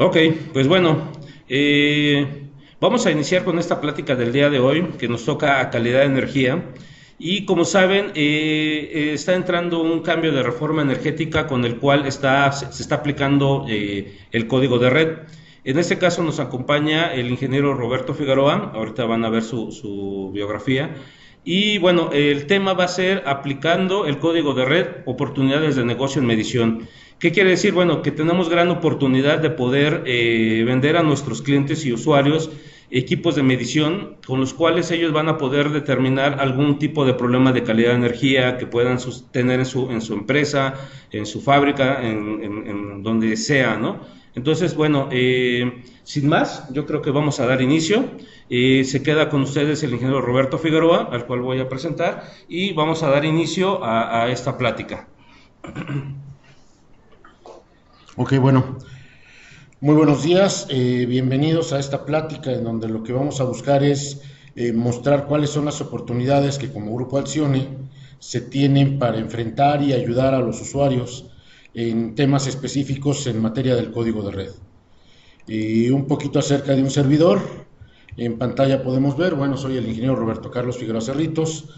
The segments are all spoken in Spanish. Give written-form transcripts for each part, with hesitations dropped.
Ok, pues bueno, vamos a iniciar con esta plática del día de hoy que nos toca a calidad de energía. Y como saben, está entrando un cambio de reforma energética con el cual se está aplicando el código de red. En este caso nos acompaña el ingeniero Roberto Figueroa, ahorita van a ver su biografía. Y bueno, el tema va a ser aplicando el código de red, oportunidades de negocio en medición. ¿Qué quiere decir? Bueno, que tenemos gran oportunidad de poder vender a nuestros clientes y usuarios equipos de medición con los cuales ellos van a poder determinar algún tipo de problema de calidad de energía que puedan tener en su empresa, en su fábrica, en donde sea, ¿no? Entonces, bueno, sin más, yo creo que vamos a dar inicio. Se queda con ustedes el ingeniero Roberto Figueroa, al cual voy a presentar, y vamos a dar inicio a esta plática. Ok, bueno, muy buenos días, bienvenidos a esta plática en donde lo que vamos a buscar es mostrar cuáles son las oportunidades que como Grupo Alcione se tienen para enfrentar y ayudar a los usuarios en temas específicos en materia del código de red. Un poquito acerca de un servidor, en pantalla podemos ver, bueno, soy el ingeniero Roberto Carlos Figueroa Cerritos,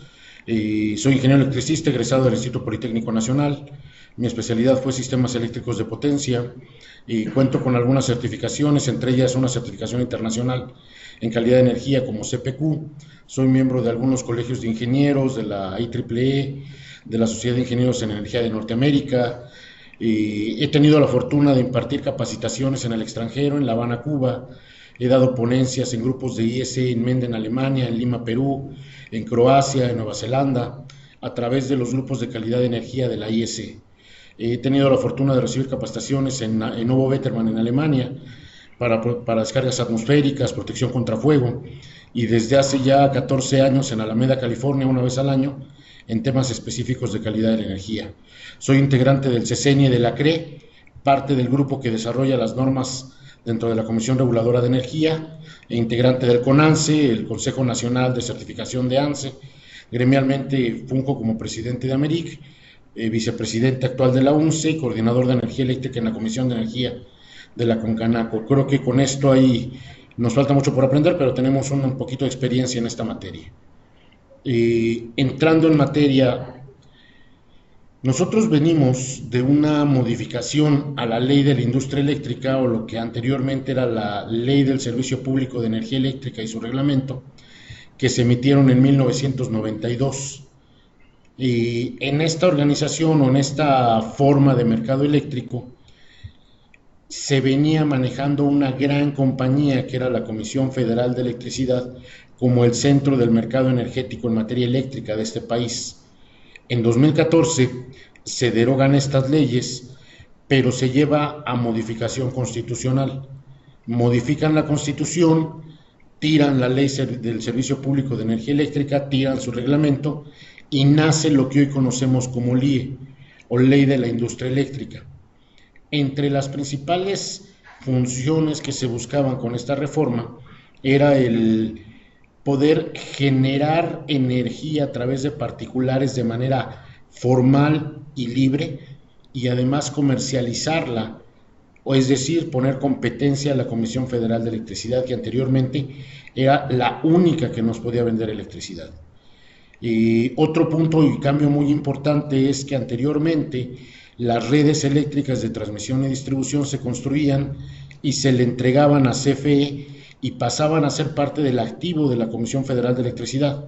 soy ingeniero electricista egresado del Instituto Politécnico Nacional. Mi especialidad fue sistemas eléctricos de potencia y cuento con algunas certificaciones, entre ellas una certificación internacional en calidad de energía como CPQ. Soy miembro de algunos colegios de ingenieros, de la IEEE, de la Sociedad de Ingenieros en Energía de Norteamérica. He tenido la fortuna de impartir capacitaciones en el extranjero, en La Habana, Cuba. He dado ponencias en grupos de IEC en Mende, Alemania, en Lima, Perú, en Croacia, en Nueva Zelanda, a través de los grupos de calidad de energía de la IEC. He tenido la fortuna de recibir capacitaciones en Novo Wettermann en Alemania para descargas atmosféricas, protección contra fuego, y desde hace ya 14 años en Alameda, California, una vez al año, en temas específicos de calidad de la energía. Soy integrante del CECENI y de la CRE, parte del grupo que desarrolla las normas dentro de la Comisión Reguladora de Energía, e integrante del CONANCE, el Consejo Nacional de Certificación de ANSE. Gremialmente funjo como presidente de AMERIC, vicepresidente actual de la UNCE y coordinador de energía eléctrica en la Comisión de Energía de la CONCANACO. Creo que con esto ahí nos falta mucho por aprender, pero tenemos un poquito de experiencia en esta materia. Entrando en materia, nosotros venimos de una modificación a la ley de la industria eléctrica, o lo que anteriormente era la ley del Servicio Público de Energía Eléctrica y su reglamento, que se emitieron en 1992. Y en esta organización o en esta forma de mercado eléctrico se venía manejando una gran compañía que era la Comisión Federal de Electricidad como el centro del mercado energético en materia eléctrica de este país. En 2014 se derogan estas leyes, pero se lleva a modificación constitucional. Modifican la Constitución, tiran la ley del Servicio Público de Energía Eléctrica, tiran su reglamento y nace lo que hoy conocemos como LIE, o Ley de la Industria Eléctrica. Entre las principales funciones que se buscaban con esta reforma era el poder generar energía a través de particulares de manera formal y libre, y además comercializarla, o es decir, poner competencia a la Comisión Federal de Electricidad, que anteriormente era la única que nos podía vender electricidad. Otro punto y cambio muy importante es que anteriormente las redes eléctricas de transmisión y distribución se construían y se le entregaban a CFE y pasaban a ser parte del activo de la Comisión Federal de Electricidad.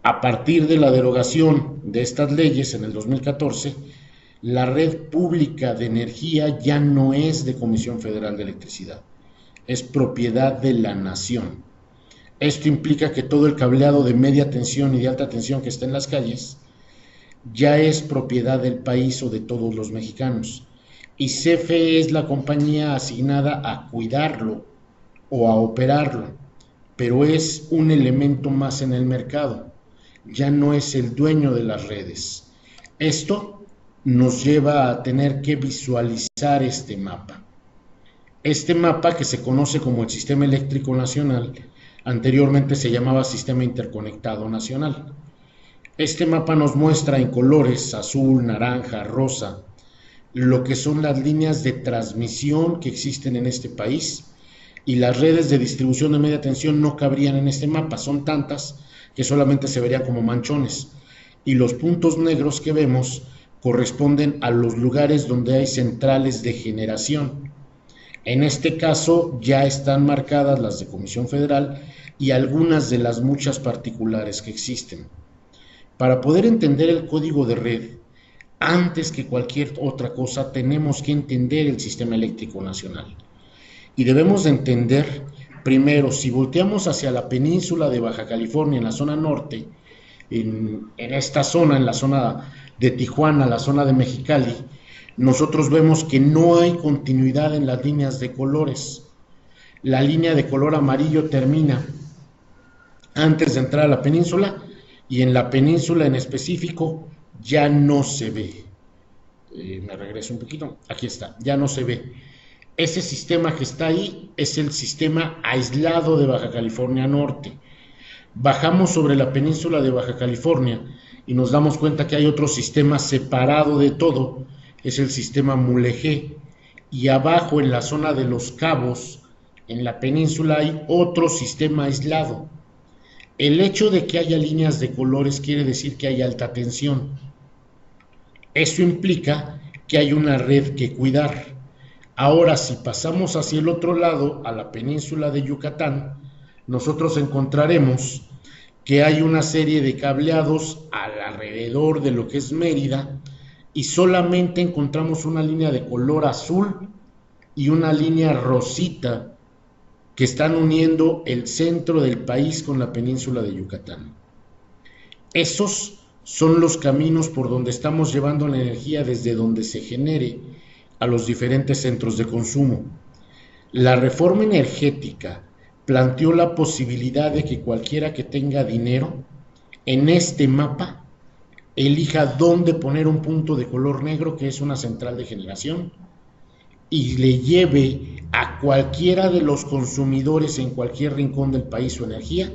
A partir de la derogación de estas leyes en el 2014, la red pública de energía ya no es de Comisión Federal de Electricidad, es propiedad de la nación. Esto implica que todo el cableado de media tensión y de alta tensión que está en las calles ya es propiedad del país o de todos los mexicanos. Y CFE es la compañía asignada a cuidarlo o a operarlo, pero es un elemento más en el mercado, ya no es el dueño de las redes. Esto nos lleva a tener que visualizar este mapa. Este mapa, que se conoce como el Sistema Eléctrico Nacional, anteriormente se llamaba Sistema Interconectado Nacional. Este mapa nos muestra en colores azul, naranja, rosa, lo que son las líneas de transmisión que existen en este país, y las redes de distribución de media tensión no cabrían en este mapa, son tantas que solamente se verían como manchones, y los puntos negros que vemos corresponden a los lugares donde hay centrales de generación. En este caso ya están marcadas las de Comisión Federal y algunas de las muchas particulares que existen. Para poder entender el código de red, antes que cualquier otra cosa, tenemos que entender el sistema eléctrico nacional. Y debemos de entender, primero, si volteamos hacia la península de Baja California, en la zona norte, en esta zona, en la zona de Tijuana, la zona de Mexicali, nosotros vemos que no hay continuidad en las líneas de colores. La línea de color amarillo termina antes de entrar a la península, y en la península en específico ya no se ve. Me regreso un poquito, aquí está, ya no se ve. Ese sistema que está ahí es el sistema aislado de Baja California Norte. Bajamos sobre la península de Baja California y nos damos cuenta que hay otro sistema separado de todo, es el sistema Mulegé, y abajo en la zona de Los Cabos, en la península, hay otro sistema aislado. El hecho de que haya líneas de colores quiere decir que hay alta tensión. Eso implica que hay una red que cuidar. Ahora, si pasamos hacia el otro lado, a la península de Yucatán, nosotros encontraremos que hay una serie de cableados alrededor de lo que es Mérida, y solamente encontramos una línea de color azul y una línea rosita que están uniendo el centro del país con la península de Yucatán. Esos son los caminos por donde estamos llevando la energía desde donde se genere a los diferentes centros de consumo. La reforma energética planteó la posibilidad de que cualquiera que tenga dinero en este mapa elija dónde poner un punto de color negro, que es una central de generación, y le lleve a cualquiera de los consumidores en cualquier rincón del país su energía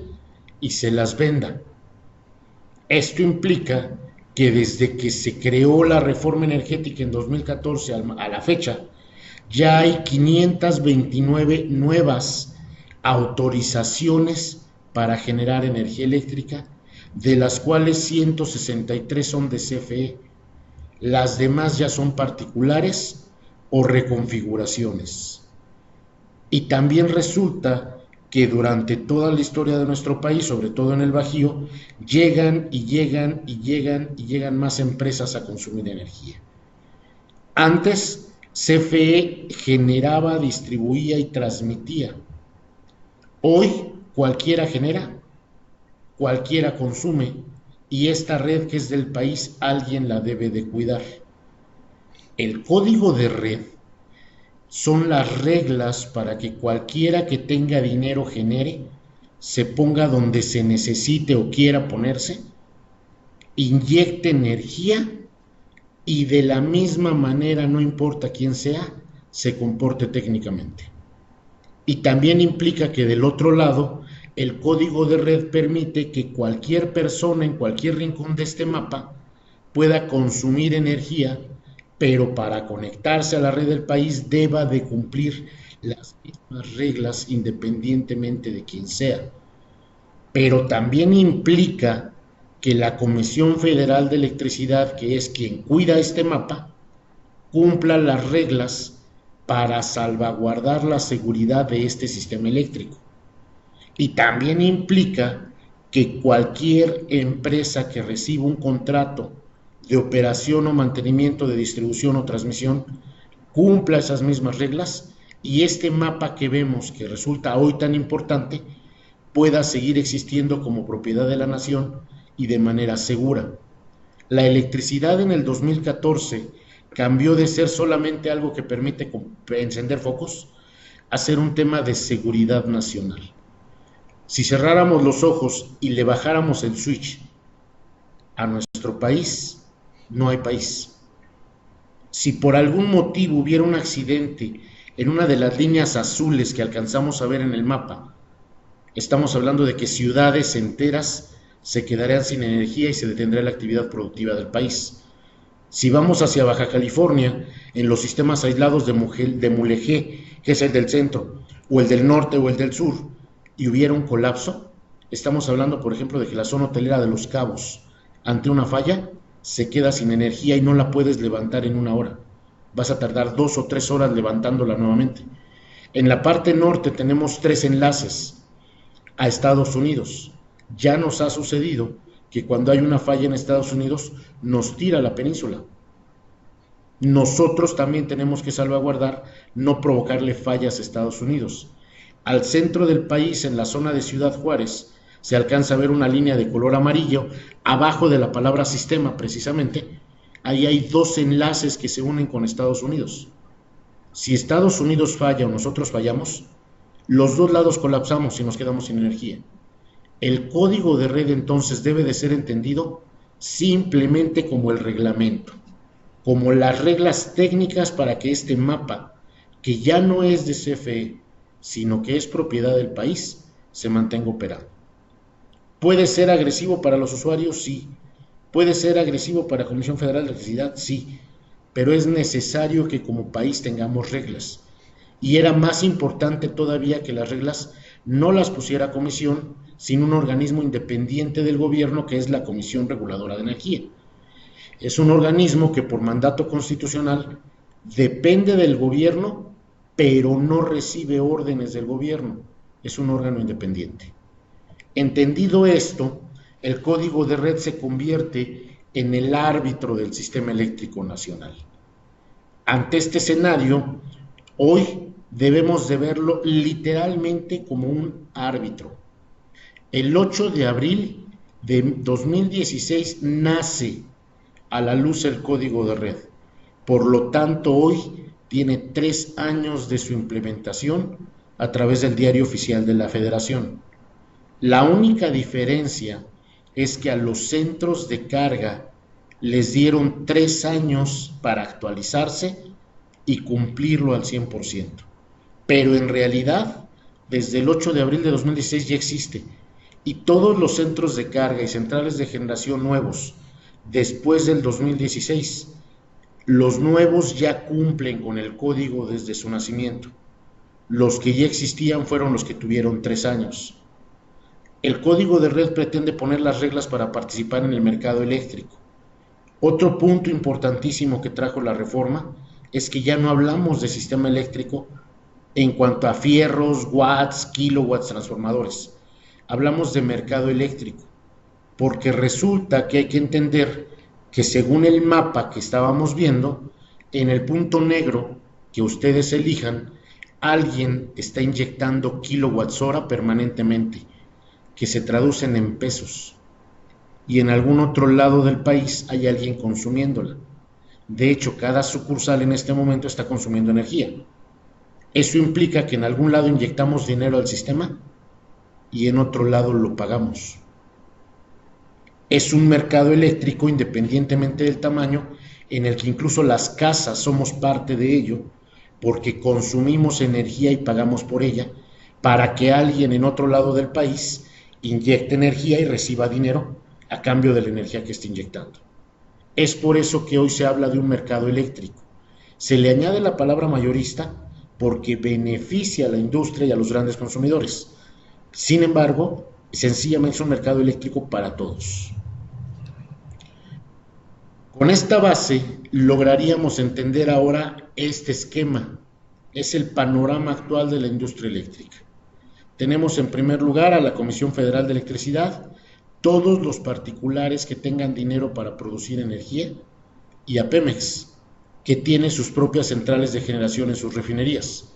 y se las venda. Esto implica que desde que se creó la reforma energética en 2014 a la fecha, ya hay 529 nuevas autorizaciones para generar energía eléctrica, de las cuales 163 son de CFE. Las demás ya son particulares o reconfiguraciones. Y también resulta que durante toda la historia de nuestro país, sobre todo en el Bajío, llegan más empresas a consumir energía. Antes, CFE generaba, distribuía y transmitía. Hoy, cualquiera genera, cualquiera consume, y esta red que es del país, alguien la debe de cuidar. El código de red son las reglas para que cualquiera que tenga dinero genere, se ponga donde se necesite o quiera ponerse, inyecte energía y de la misma manera, no importa quién sea, se comporte técnicamente. Y también implica que del otro lado, el código de red permite que cualquier persona en cualquier rincón de este mapa pueda consumir energía, pero para conectarse a la red del país deba de cumplir las mismas reglas independientemente de quién sea. Pero también implica que la Comisión Federal de Electricidad, que es quien cuida este mapa, cumpla las reglas para salvaguardar la seguridad de este sistema eléctrico. Y también implica que cualquier empresa que reciba un contrato de operación o mantenimiento de distribución o transmisión cumpla esas mismas reglas, y este mapa que vemos, que resulta hoy tan importante, pueda seguir existiendo como propiedad de la nación y de manera segura. La electricidad en el 2014 cambió de ser solamente algo que permite encender focos a ser un tema de seguridad nacional. Si cerráramos los ojos y le bajáramos el switch a nuestro país, no hay país. Si por algún motivo hubiera un accidente en una de las líneas azules que alcanzamos a ver en el mapa, estamos hablando de que ciudades enteras se quedarían sin energía y se detendría la actividad productiva del país. Si vamos hacia Baja California, en los sistemas aislados de Mulegé, que es el del centro, o el del norte o el del sur, y hubiera un colapso, estamos hablando, por ejemplo, de que la zona hotelera de Los Cabos, ante una falla, se queda sin energía y no la puedes levantar en una hora. Vas a tardar 2 o 3 horas levantándola nuevamente. En la parte norte tenemos 3 enlaces a Estados Unidos. Ya nos ha sucedido que cuando hay una falla en Estados Unidos nos tira la península. Nosotros también tenemos que salvaguardar no provocarle fallas a Estados Unidos. Al centro del país, en la zona de Ciudad Juárez, se alcanza a ver una línea de color amarillo abajo de la palabra sistema, precisamente. Ahí hay 2 enlaces que se unen con Estados Unidos. Si Estados Unidos falla o nosotros fallamos, los 2 lados colapsamos y nos quedamos sin energía. El código de red entonces debe de ser entendido simplemente como el reglamento, como las reglas técnicas para que este mapa, que ya no es de CFE, sino que es propiedad del país, se mantenga operando. ¿Puede ser agresivo para los usuarios? Sí. ¿Puede ser agresivo para la Comisión Federal de Electricidad? Sí. Pero es necesario que como país tengamos reglas. Y era más importante todavía que las reglas no las pusiera comisión, sino un organismo independiente del gobierno que es la Comisión Reguladora de Energía. Es un organismo que por mandato constitucional depende del gobierno, pero no recibe órdenes del gobierno. Es un órgano independiente. Entendido esto, el código de red se convierte en el árbitro del sistema eléctrico nacional. Ante este escenario, hoy debemos de verlo literalmente como un árbitro. El 8 de abril de 2016 nace a la luz el código de red. Por lo tanto, hoy tiene 3 años de su implementación a través del Diario Oficial de la Federación. La única diferencia es que a los centros de carga les dieron 3 años para actualizarse y cumplirlo al 100%. Pero en realidad, desde el 8 de abril de 2016 ya existe. Y todos los centros de carga y centrales de generación nuevos, después del 2016, los nuevos ya cumplen con el código desde su nacimiento. Los que ya existían fueron los que tuvieron 3 años. El código de red pretende poner las reglas para participar en el mercado eléctrico. Otro punto importantísimo que trajo la reforma es que ya no hablamos de sistema eléctrico en cuanto a fierros, watts, kilowatts, transformadores. Hablamos de mercado eléctrico, porque resulta que hay que entender que según el mapa que estábamos viendo, en el punto negro que ustedes elijan, alguien está inyectando kilowatts hora permanentemente, que se traducen en pesos, y en algún otro lado del país hay alguien consumiéndola. De hecho, cada sucursal en este momento está consumiendo energía. Eso implica que en algún lado inyectamos dinero al sistema y en otro lado lo pagamos. Es un mercado eléctrico, independientemente del tamaño, en el que incluso las casas somos parte de ello, porque consumimos energía y pagamos por ella, para que alguien en otro lado del país inyecte energía y reciba dinero a cambio de la energía que está inyectando. Es por eso que hoy se habla de un mercado eléctrico. Se le añade la palabra mayorista porque beneficia a la industria y a los grandes consumidores. Sin embargo, sencillamente es un mercado eléctrico para todos. Con esta base lograríamos entender ahora este esquema. Es el panorama actual de la industria eléctrica. Tenemos en primer lugar a la Comisión Federal de Electricidad, todos los particulares que tengan dinero para producir energía, y a Pemex, que tiene sus propias centrales de generación en sus refinerías.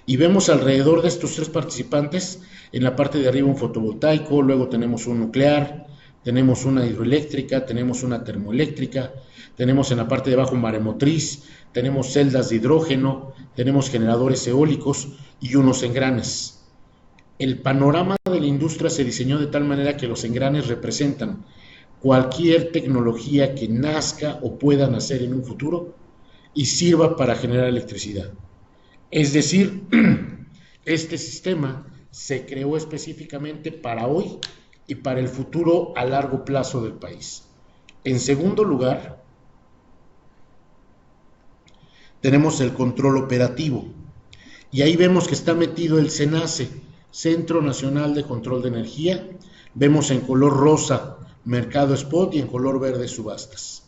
Y vemos alrededor de estos 3 participantes, en la parte de arriba un fotovoltaico, luego tenemos un nuclear, tenemos una hidroeléctrica, tenemos una termoeléctrica, tenemos en la parte de abajo un maremotriz, tenemos celdas de hidrógeno, tenemos generadores eólicos y unos engranes. El panorama de la industria se diseñó de tal manera que los engranes representan cualquier tecnología que nazca o pueda nacer en un futuro y sirva para generar electricidad. Es decir, este sistema se creó específicamente para hoy y para el futuro a largo plazo del país. En segundo lugar, tenemos el control operativo, y ahí vemos que está metido el CENACE, Centro Nacional de Control de Energía. Vemos en color rosa mercado spot y en color verde subastas.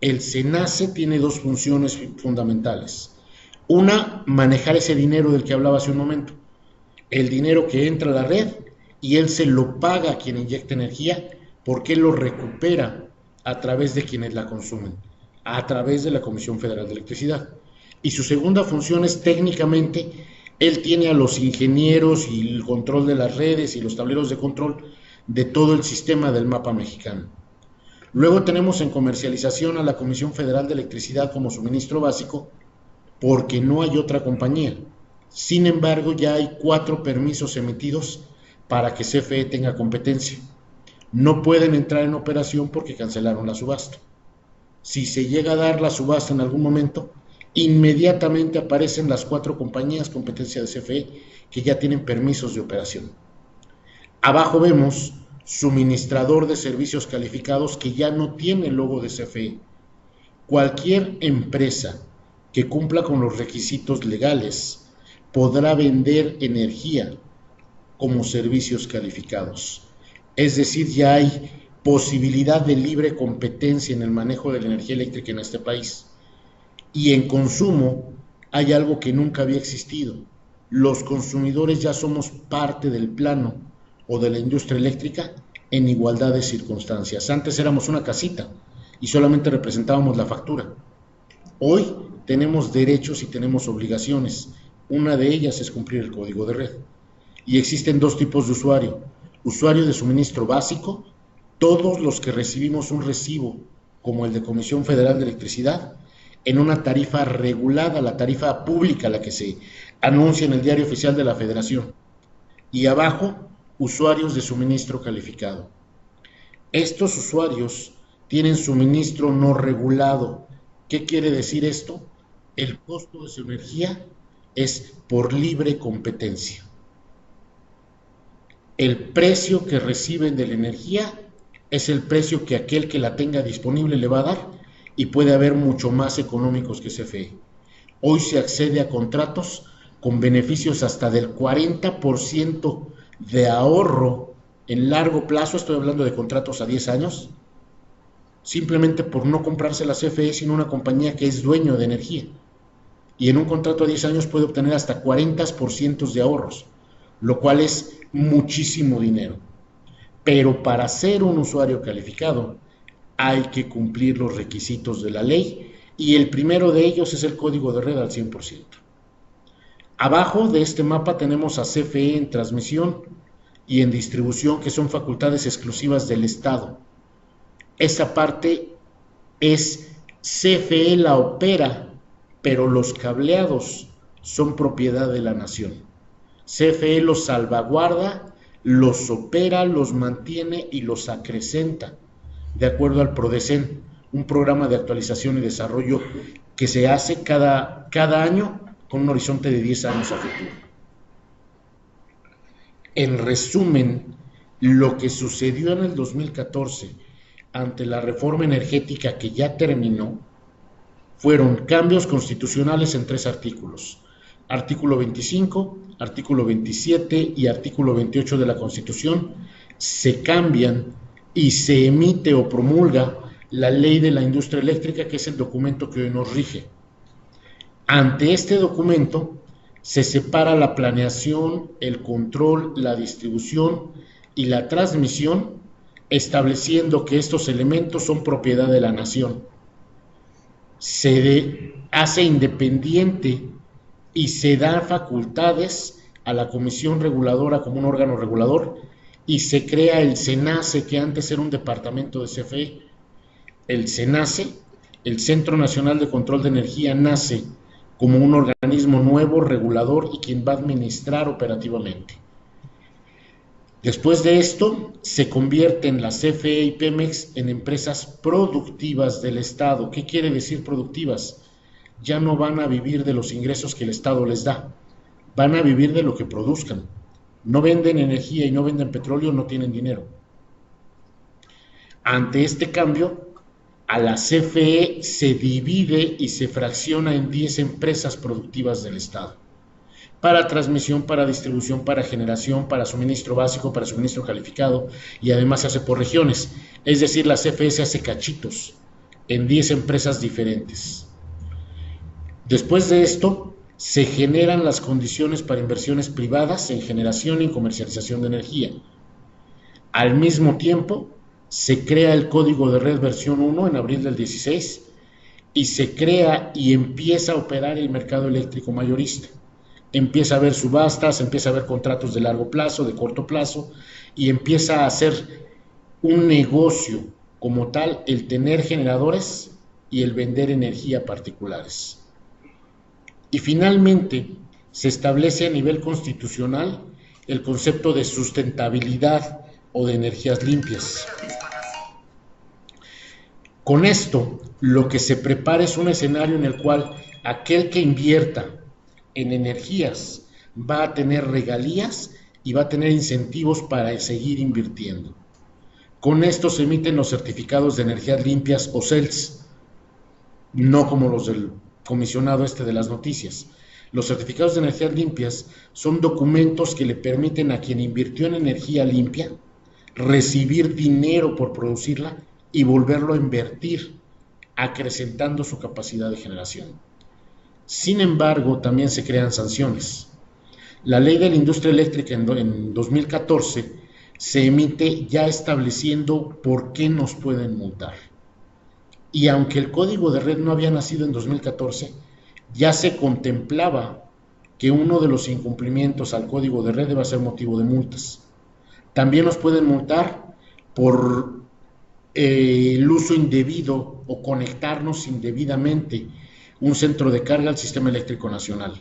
El CENACE tiene dos funciones fundamentales. Una, manejar ese dinero del que hablaba hace un momento, el dinero que entra a la red, y él se lo paga a quien inyecta energía, porque él lo recupera a través de quienes la consumen, a través de la Comisión Federal de Electricidad. Y su segunda función es, técnicamente, él tiene a los ingenieros y el control de las redes y los tableros de control de todo el sistema del mapa mexicano. Luego tenemos en comercialización a la Comisión Federal de Electricidad como suministro básico, porque no hay otra compañía. Sin embargo, ya hay 4 permisos emitidos para que CFE tenga competencia. No pueden entrar en operación porque cancelaron la subasta. Si se llega a dar la subasta en algún momento, inmediatamente aparecen las 4 compañías competencia de CFE que ya tienen permisos de operación. Abajo vemos suministrador de servicios calificados, que ya no tiene el logo de CFE. Cualquier empresa que cumpla con los requisitos legales podrá vender energía como servicios calificados. Es decir, ya hay posibilidad de libre competencia en el manejo de la energía eléctrica en este país. Y en consumo hay algo que nunca había existido. Los consumidores ya somos parte del plano o de la industria eléctrica en igualdad de circunstancias. Antes éramos una casita y solamente representábamos la factura. Hoy tenemos derechos y tenemos obligaciones. Una de ellas es cumplir el código de red. Y existen 2 tipos de usuario. Usuario de suministro básico, todos los que recibimos un recibo como el de Comisión Federal de Electricidad, en una tarifa regulada, la tarifa pública, la que se anuncia en el Diario Oficial de la Federación. Y abajo, usuarios de suministro calificado. Estos usuarios tienen suministro no regulado. ¿Qué quiere decir esto? El costo de su energía es por libre competencia. El precio que reciben de la energía es el precio que aquel que la tenga disponible le va a dar, y puede haber mucho más económicos que CFE. Hoy se accede a contratos con beneficios hasta del 40% de ahorro en largo plazo. Estoy hablando de contratos a 10 años, simplemente por no comprarse la CFE, sino una compañía que es dueño de energía. Y en un contrato a 10 años puede obtener hasta 40% de ahorros, lo cual es muchísimo dinero. Pero para ser un usuario calificado hay que cumplir los requisitos de la ley, y el primero de ellos es el código de red al 100%. Abajo de este mapa tenemos a CFE en transmisión y en distribución, que son facultades exclusivas del Estado. Esa parte es CFE la opera, pero los cableados son propiedad de la nación. CFE los salvaguarda, los opera, los mantiene y los acrecenta, de acuerdo al PRODECEN, un programa de actualización y desarrollo que se hace cada año con un horizonte de 10 años a futuro. En resumen, lo que sucedió en el 2014 ante la reforma energética que ya terminó, fueron cambios constitucionales en 3 artículos. Artículo 25, artículo 27 y artículo 28 de la Constitución se cambian y se emite o promulga la Ley de la Industria Eléctrica, que es el documento que hoy nos rige. Ante este documento se separa la planeación, el control, la distribución y la transmisión, estableciendo que estos elementos son propiedad de la nación. Se hace independiente y se da facultades a la Comisión Reguladora como un órgano regulador, y se crea el CENACE, que antes era un departamento de CFE. El CENACE, el Centro Nacional de Control de Energía, nace como un organismo nuevo, regulador, y quien va a administrar operativamente. Después de esto, se convierten las CFE y Pemex en empresas productivas del Estado. ¿Qué quiere decir productivas? Ya no van a vivir de los ingresos que el Estado les da, van a vivir de lo que produzcan. No venden energía y no venden petróleo, no tienen dinero. Ante este cambio, A la CFE se divide y se fracciona en 10 empresas productivas del Estado, para transmisión, para distribución, para generación, para suministro básico, para suministro calificado, y además se hace por regiones. Es decir, la CFE se hace cachitos en 10 empresas diferentes. Después de esto, se generan las condiciones para inversiones privadas en generación y comercialización de energía. Al mismo tiempo, se crea el Código de Red versión 1 en abril del 16 y se crea y empieza a operar el mercado eléctrico mayorista. Empieza a haber subastas, empieza a haber contratos de largo plazo, de corto plazo, y empieza a ser un negocio como tal el tener generadores y el vender energía a particulares. Y finalmente se establece a nivel constitucional el concepto de sustentabilidad o de energías limpias. Con esto, lo que se prepara es un escenario en el cual aquel que invierta en energías va a tener regalías y va a tener incentivos para seguir invirtiendo. Con esto se emiten los certificados de energías limpias o CELS, no como los del comisionado de las noticias. Los certificados de energías limpias son documentos que le permiten a quien invirtió en energía limpia recibir dinero por producirla y volverlo a invertir, acrecentando su capacidad de generación. Sin embargo, también se crean sanciones. La ley de la industria eléctrica en 2014 se emite ya estableciendo por qué nos pueden multar. Y aunque el código de red no había nacido en 2014, ya se contemplaba que uno de los incumplimientos al código de red debe ser motivo de multas. También nos pueden multar por el uso indebido o conectarnos indebidamente un centro de carga al sistema eléctrico nacional.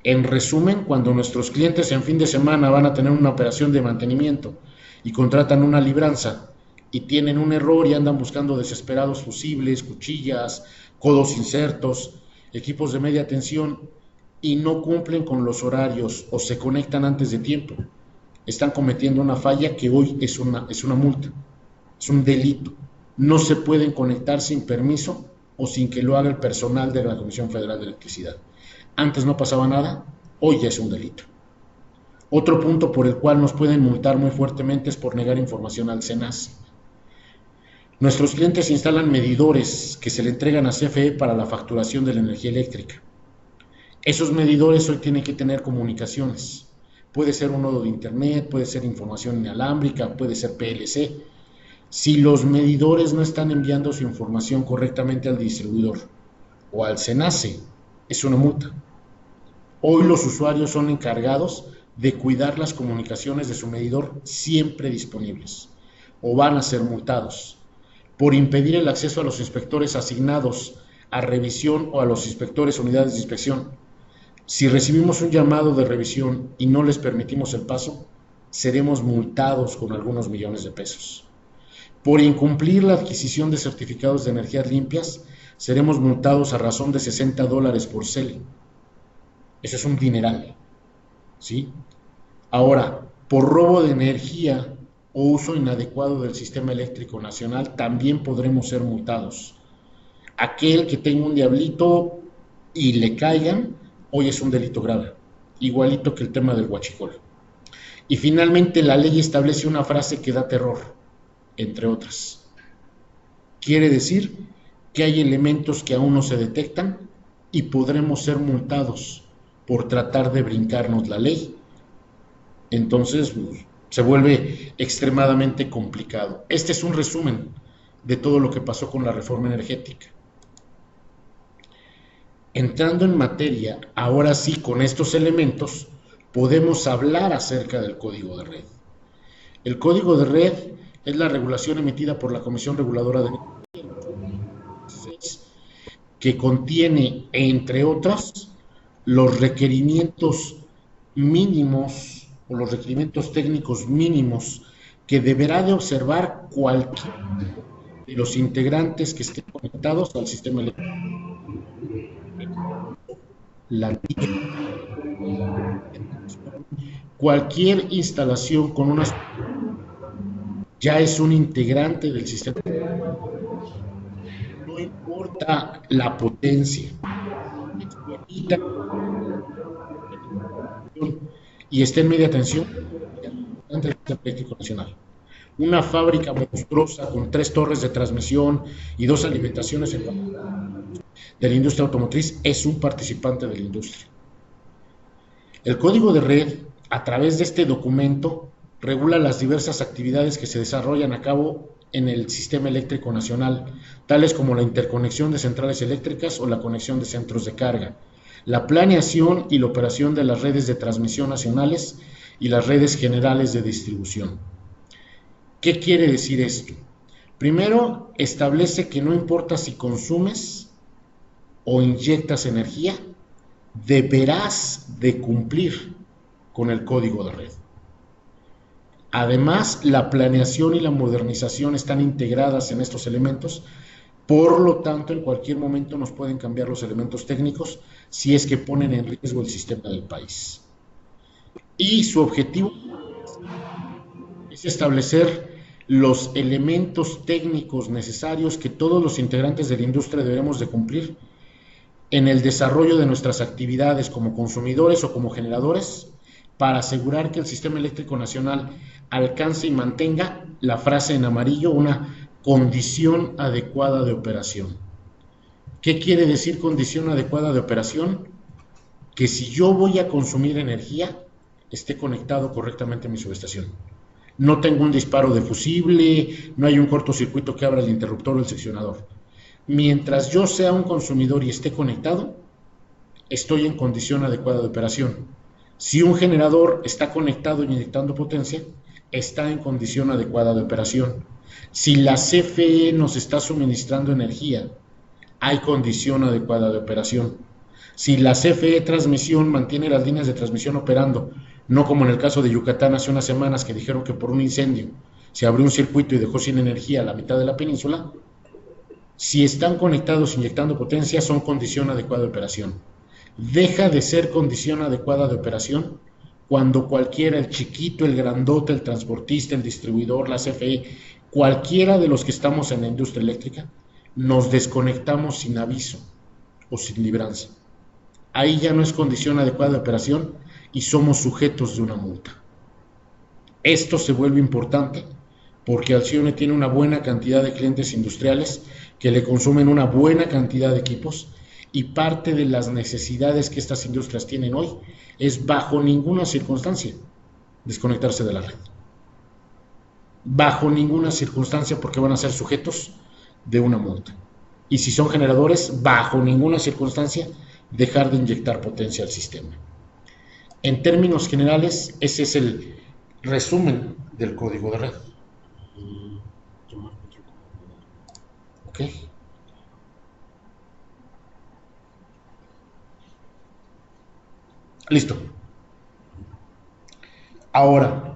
En resumen, cuando nuestros clientes en fin de semana van a tener una operación de mantenimiento y contratan una libranza y tienen un error y andan buscando desesperados fusibles, cuchillas, codos insertos, equipos de media tensión y no cumplen con los horarios o se conectan antes de tiempo, están cometiendo una falla que hoy es una multa, es un delito. No se pueden conectar sin permiso o sin que lo haga el personal de la Comisión Federal de Electricidad. Antes no pasaba nada, hoy ya es un delito. Otro punto por el cual nos pueden multar muy fuertemente es por negar información al SENACE. Nuestros clientes instalan medidores que se le entregan a CFE para la facturación de la energía eléctrica. Esos medidores hoy tienen que tener comunicaciones. Puede ser un nodo de internet, puede ser información inalámbrica, puede ser PLC. Si los medidores no están enviando su información correctamente al distribuidor o al SENACE, es una multa. Hoy los usuarios son encargados de cuidar las comunicaciones de su medidor siempre disponibles o van a ser multados por impedir el acceso a los inspectores asignados a revisión o a los inspectores unidades de inspección. Si recibimos un llamado de revisión y no les permitimos el paso, seremos multados con algunos millones de pesos. Por incumplir la adquisición de certificados de energías limpias, seremos multados a razón de $60 por cel. Eso es un dineral, ¿sí? Ahora, por robo de energía o uso inadecuado del sistema eléctrico nacional, también podremos ser multados. Aquel que tenga un diablito y le caigan, hoy es un delito grave, igualito que el tema del huachicol. Y finalmente la ley establece una frase que da terror, entre otras. Quiere decir que hay elementos que aún no se detectan y podremos ser multados por tratar de brincarnos la ley. Entonces se vuelve extremadamente complicado. Este es un resumen de todo lo que pasó con la reforma energética. Entrando en materia, ahora sí, con estos elementos, podemos hablar acerca del Código de Red. El Código de Red es la regulación emitida por la Comisión Reguladora de Energía, que contiene, entre otras, los requerimientos mínimos o los requerimientos técnicos mínimos que deberá de observar cualquiera de los integrantes que estén conectados al sistema eléctrico. Cualquier instalación con una ya es un integrante del sistema. la potencia y está en media tensión ante el sistema eléctrico nacional. Una fábrica monstruosa con 3 torres de transmisión y 2 alimentaciones de la industria automotriz es un participante de la industria. El código de red, a través de este documento, regula las diversas actividades que se desarrollan a cabo en el sistema eléctrico nacional, tales como la interconexión de centrales eléctricas o la conexión de centros de carga, la planeación y la operación de las redes de transmisión nacionales y las redes generales de distribución. ¿Qué quiere decir esto? Primero, establece que no importa si consumes o inyectas energía, deberás de cumplir con el código de red. Además, la planeación y la modernización están integradas en estos elementos, por lo tanto, en cualquier momento nos pueden cambiar los elementos técnicos si es que ponen en riesgo el sistema del país. Y su objetivo es establecer los elementos técnicos necesarios que todos los integrantes de la industria debemos de cumplir en el desarrollo de nuestras actividades como consumidores o como generadores, para asegurar que el sistema eléctrico nacional alcance y mantenga la frase en amarillo, una condición adecuada de operación. ¿Qué quiere decir condición adecuada de operación? Que si yo voy a consumir energía, esté conectado correctamente a mi subestación. No tengo un disparo de fusible, no hay un cortocircuito que abra el interruptor o el seccionador. Mientras yo sea un consumidor y esté conectado, estoy en condición adecuada de operación. Si un generador está conectado y inyectando potencia, está en condición adecuada de operación. Si la CFE nos está suministrando energía, hay condición adecuada de operación. Si la CFE Transmisión mantiene las líneas de transmisión operando, no como en el caso de Yucatán hace unas semanas que dijeron que por un incendio se abrió un circuito y dejó sin energía a la mitad de la península, si están conectados inyectando potencia, son condición adecuada de operación. Deja de ser condición adecuada de operación cuando cualquiera, el chiquito, el grandote, el transportista, el distribuidor, la CFE, cualquiera de los que estamos en la industria eléctrica, nos desconectamos sin aviso o sin libranza. Ahí ya no es condición adecuada de operación y somos sujetos de una multa. Esto se vuelve importante porque Alcione tiene una buena cantidad de clientes industriales que le consumen una buena cantidad de equipos, y parte de las necesidades que estas industrias tienen hoy es bajo ninguna circunstancia desconectarse de la red. Bajo ninguna circunstancia, porque van a ser sujetos de una multa. Y si son generadores, bajo ninguna circunstancia dejar de inyectar potencia al sistema. En términos generales, ese es el resumen del código de red. ¿Ok? Listo. Ahora,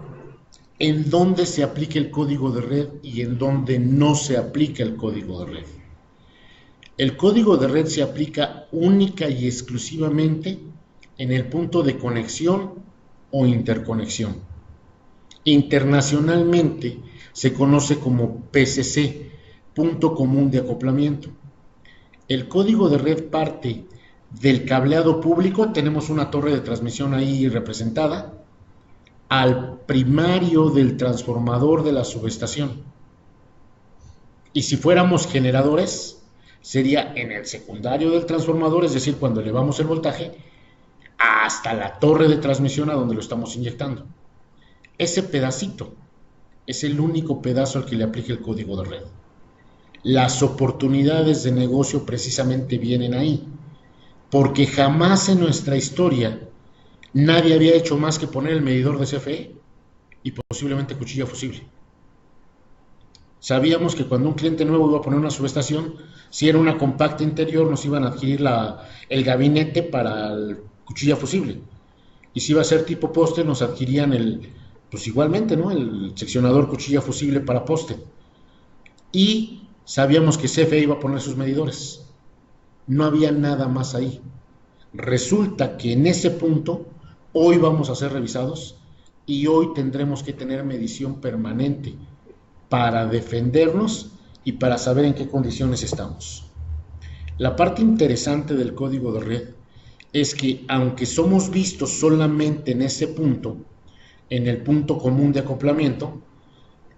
¿en dónde se aplica el código de red y en dónde no se aplica el código de red? El código de red se aplica única y exclusivamente en el punto de conexión o interconexión. Internacionalmente se conoce como PCC, punto común de acoplamiento. El código de red parte del cableado público, tenemos una torre de transmisión ahí representada, al primario del transformador de la subestación. Y si fuéramos generadores, sería en el secundario del transformador, es decir, cuando elevamos el voltaje, hasta la torre de transmisión a donde lo estamos inyectando. Ese pedacito es el único pedazo al que le aplica el código de red. Las oportunidades de negocio precisamente vienen ahí, porque jamás en nuestra historia nadie había hecho más que poner el medidor de CFE y posiblemente cuchilla fusible. Sabíamos que cuando un cliente nuevo iba a poner una subestación, si era una compacta interior, nos iban a adquirir el gabinete para el cuchilla fusible. Y si iba a ser tipo poste, nos adquirían pues igualmente, ¿no? El seccionador cuchilla fusible para poste. Y sabíamos que CFE iba a poner sus medidores. No había nada más ahí. Resulta que en ese punto, hoy vamos a ser revisados y hoy tendremos que tener medición permanente para defendernos y para saber en qué condiciones estamos. La parte interesante del código de red es que aunque somos vistos solamente en ese punto, en el punto común de acoplamiento,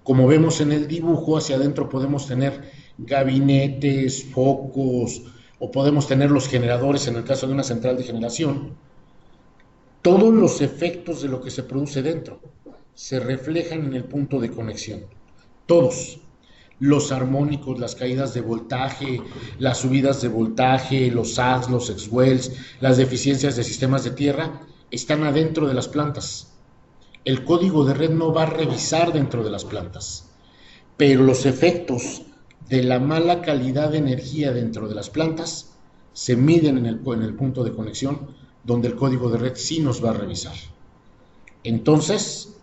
como vemos en el dibujo, hacia adentro podemos tener gabinetes, focos, o podemos tener los generadores en el caso de una central de generación. Todos los efectos de lo que se produce dentro se reflejan en el punto de conexión. Todos. Los armónicos, las caídas de voltaje, las subidas de voltaje, los SAGs, los X-Wells, las deficiencias de sistemas de tierra, están adentro de las plantas. El código de red no va a revisar dentro de las plantas, pero los efectos de la mala calidad de energía dentro de las plantas se miden en el punto de conexión, donde el código de red sí nos va a revisar. Entonces,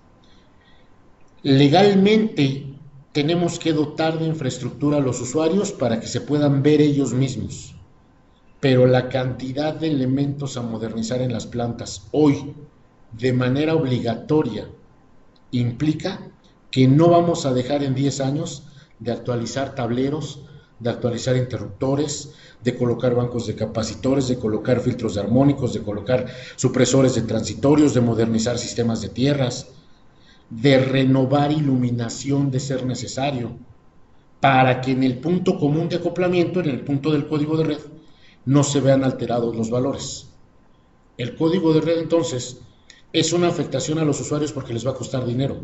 legalmente tenemos que dotar de infraestructura a los usuarios para que se puedan ver ellos mismos, pero la cantidad de elementos a modernizar en las plantas hoy de manera obligatoria implica que no vamos a dejar en 10 años de actualizar tableros, de actualizar interruptores, de colocar bancos de capacitores, de colocar filtros de armónicos, de colocar supresores de transitorios, de modernizar sistemas de tierras, de renovar iluminación de ser necesario, para que en el punto común de acoplamiento, en el punto del código de red, no se vean alterados los valores. El código de red entonces es una afectación a los usuarios porque les va a costar dinero,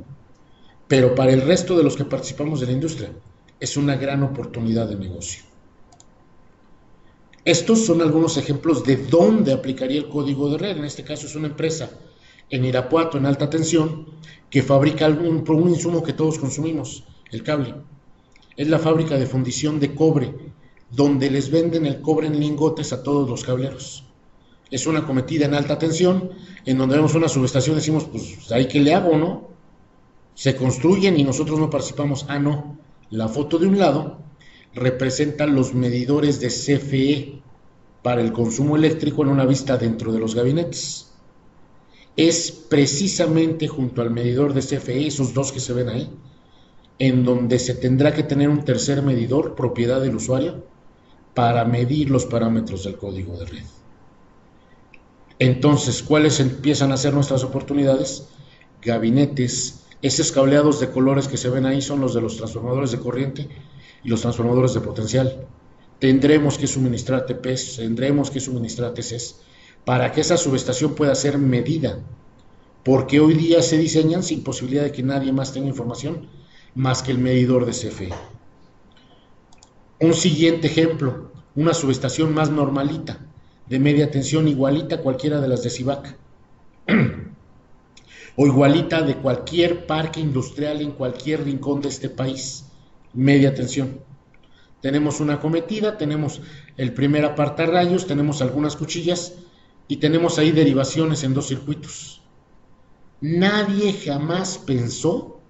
pero para el resto de los que participamos de la industria es una gran oportunidad de negocio. Estos son algunos ejemplos de dónde aplicaría el código de red. En este caso es una empresa en Irapuato, en alta tensión, que fabrica un insumo que todos consumimos, el cable. Es la fábrica de fundición de cobre, donde les venden el cobre en lingotes a todos los cableros. Es una cometida en alta tensión, en donde vemos una subestación, decimos, pues ahí qué le hago, ¿no? Se construyen y nosotros no participamos. Ah, no, la foto de un lado representa los medidores de CFE para el consumo eléctrico en una vista dentro de los gabinetes. Es precisamente junto al medidor de CFE, esos dos que se ven ahí, en donde se tendrá que tener un tercer medidor, propiedad del usuario, para medir los parámetros del código de red. Entonces, ¿cuáles empiezan a ser nuestras oportunidades? Gabinetes, esos cableados de colores que se ven ahí son los de los transformadores de corriente y los transformadores de potencial. Tendremos que suministrar TPs, tendremos que suministrar TCs, para que esa subestación pueda ser medida, porque hoy día se diseñan sin posibilidad de que nadie más tenga información más que el medidor de CFE. Un siguiente ejemplo, una subestación más normalita, de media tensión, igualita a cualquiera de las de CIVAC, o igualita de cualquier parque industrial en cualquier rincón de este país, media tensión. Tenemos una cometida, tenemos el primer apartarrayos, tenemos algunas cuchillas, y tenemos ahí derivaciones en 2 circuitos. Nadie jamás pensó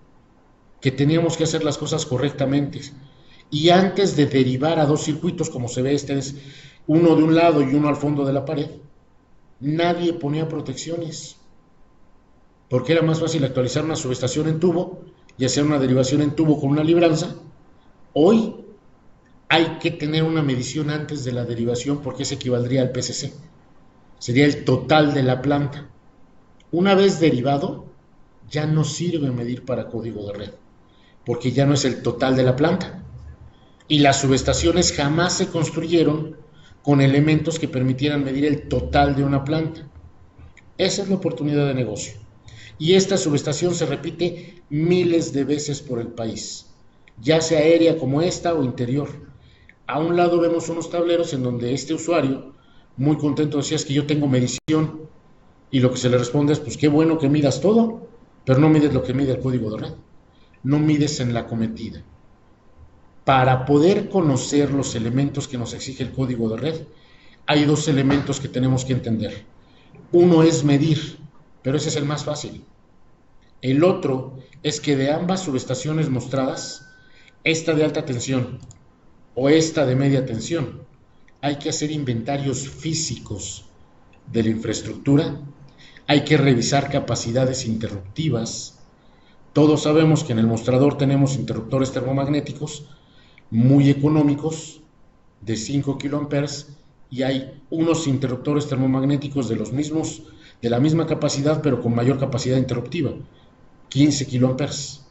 que teníamos que hacer las cosas correctamente. Y antes de derivar a 2 circuitos, como se ve, este es uno de un lado y uno al fondo de la pared, nadie ponía protecciones. Porque era más fácil actualizar una subestación en tubo y hacer una derivación en tubo con una libranza. Hoy hay que tener una medición antes de la derivación porque eso equivaldría al PCC. Sería el total de la planta. Una vez derivado, ya no sirve medir para código de red, porque ya no es el total de la planta. Y las subestaciones jamás se construyeron con elementos que permitieran medir el total de una planta. Esa es la oportunidad de negocio. Y esta subestación se repite miles de veces por el país, ya sea aérea como esta o interior. A un lado vemos unos tableros en donde este usuario, muy contento, decía, es que yo tengo medición, y lo que se le responde es, pues qué bueno que midas todo, pero no mides lo que mide el código de red, no mides en la cometida. Para poder conocer los elementos que nos exige el código de red, hay 2 elementos que tenemos que entender. Uno es medir, pero ese es el más fácil. El otro es que de ambas subestaciones mostradas, esta de alta tensión o esta de media tensión, hay que hacer inventarios físicos de la infraestructura, hay que revisar capacidades interruptivas. Todos sabemos que en el mostrador tenemos interruptores termomagnéticos muy económicos, de 5 kiloamperes y hay unos interruptores termomagnéticos de la misma capacidad pero con mayor capacidad interruptiva, 15 kiloamperes.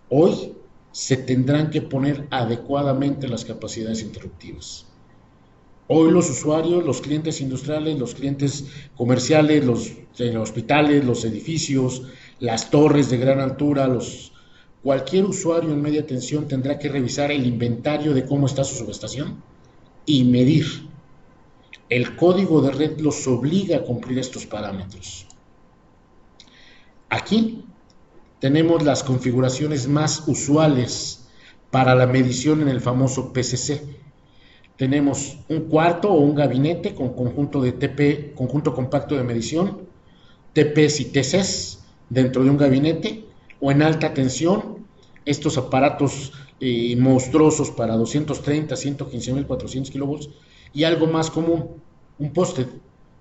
Hoy se tendrán que poner adecuadamente las capacidades interruptivas. Hoy los usuarios, los clientes industriales, los clientes comerciales, los hospitales, los edificios, las torres de gran altura, cualquier usuario en media tensión tendrá que revisar el inventario de cómo está su subestación y medir. El código de red los obliga a cumplir estos parámetros. Aquí tenemos las configuraciones más usuales para la medición en el famoso PCC. Tenemos un cuarto o un gabinete con conjunto de TP, conjunto compacto de medición, TPs y TCs dentro de un gabinete, o en alta tensión, estos aparatos monstruosos para 230, 115.400 kilovolts, y algo más común, un post-it.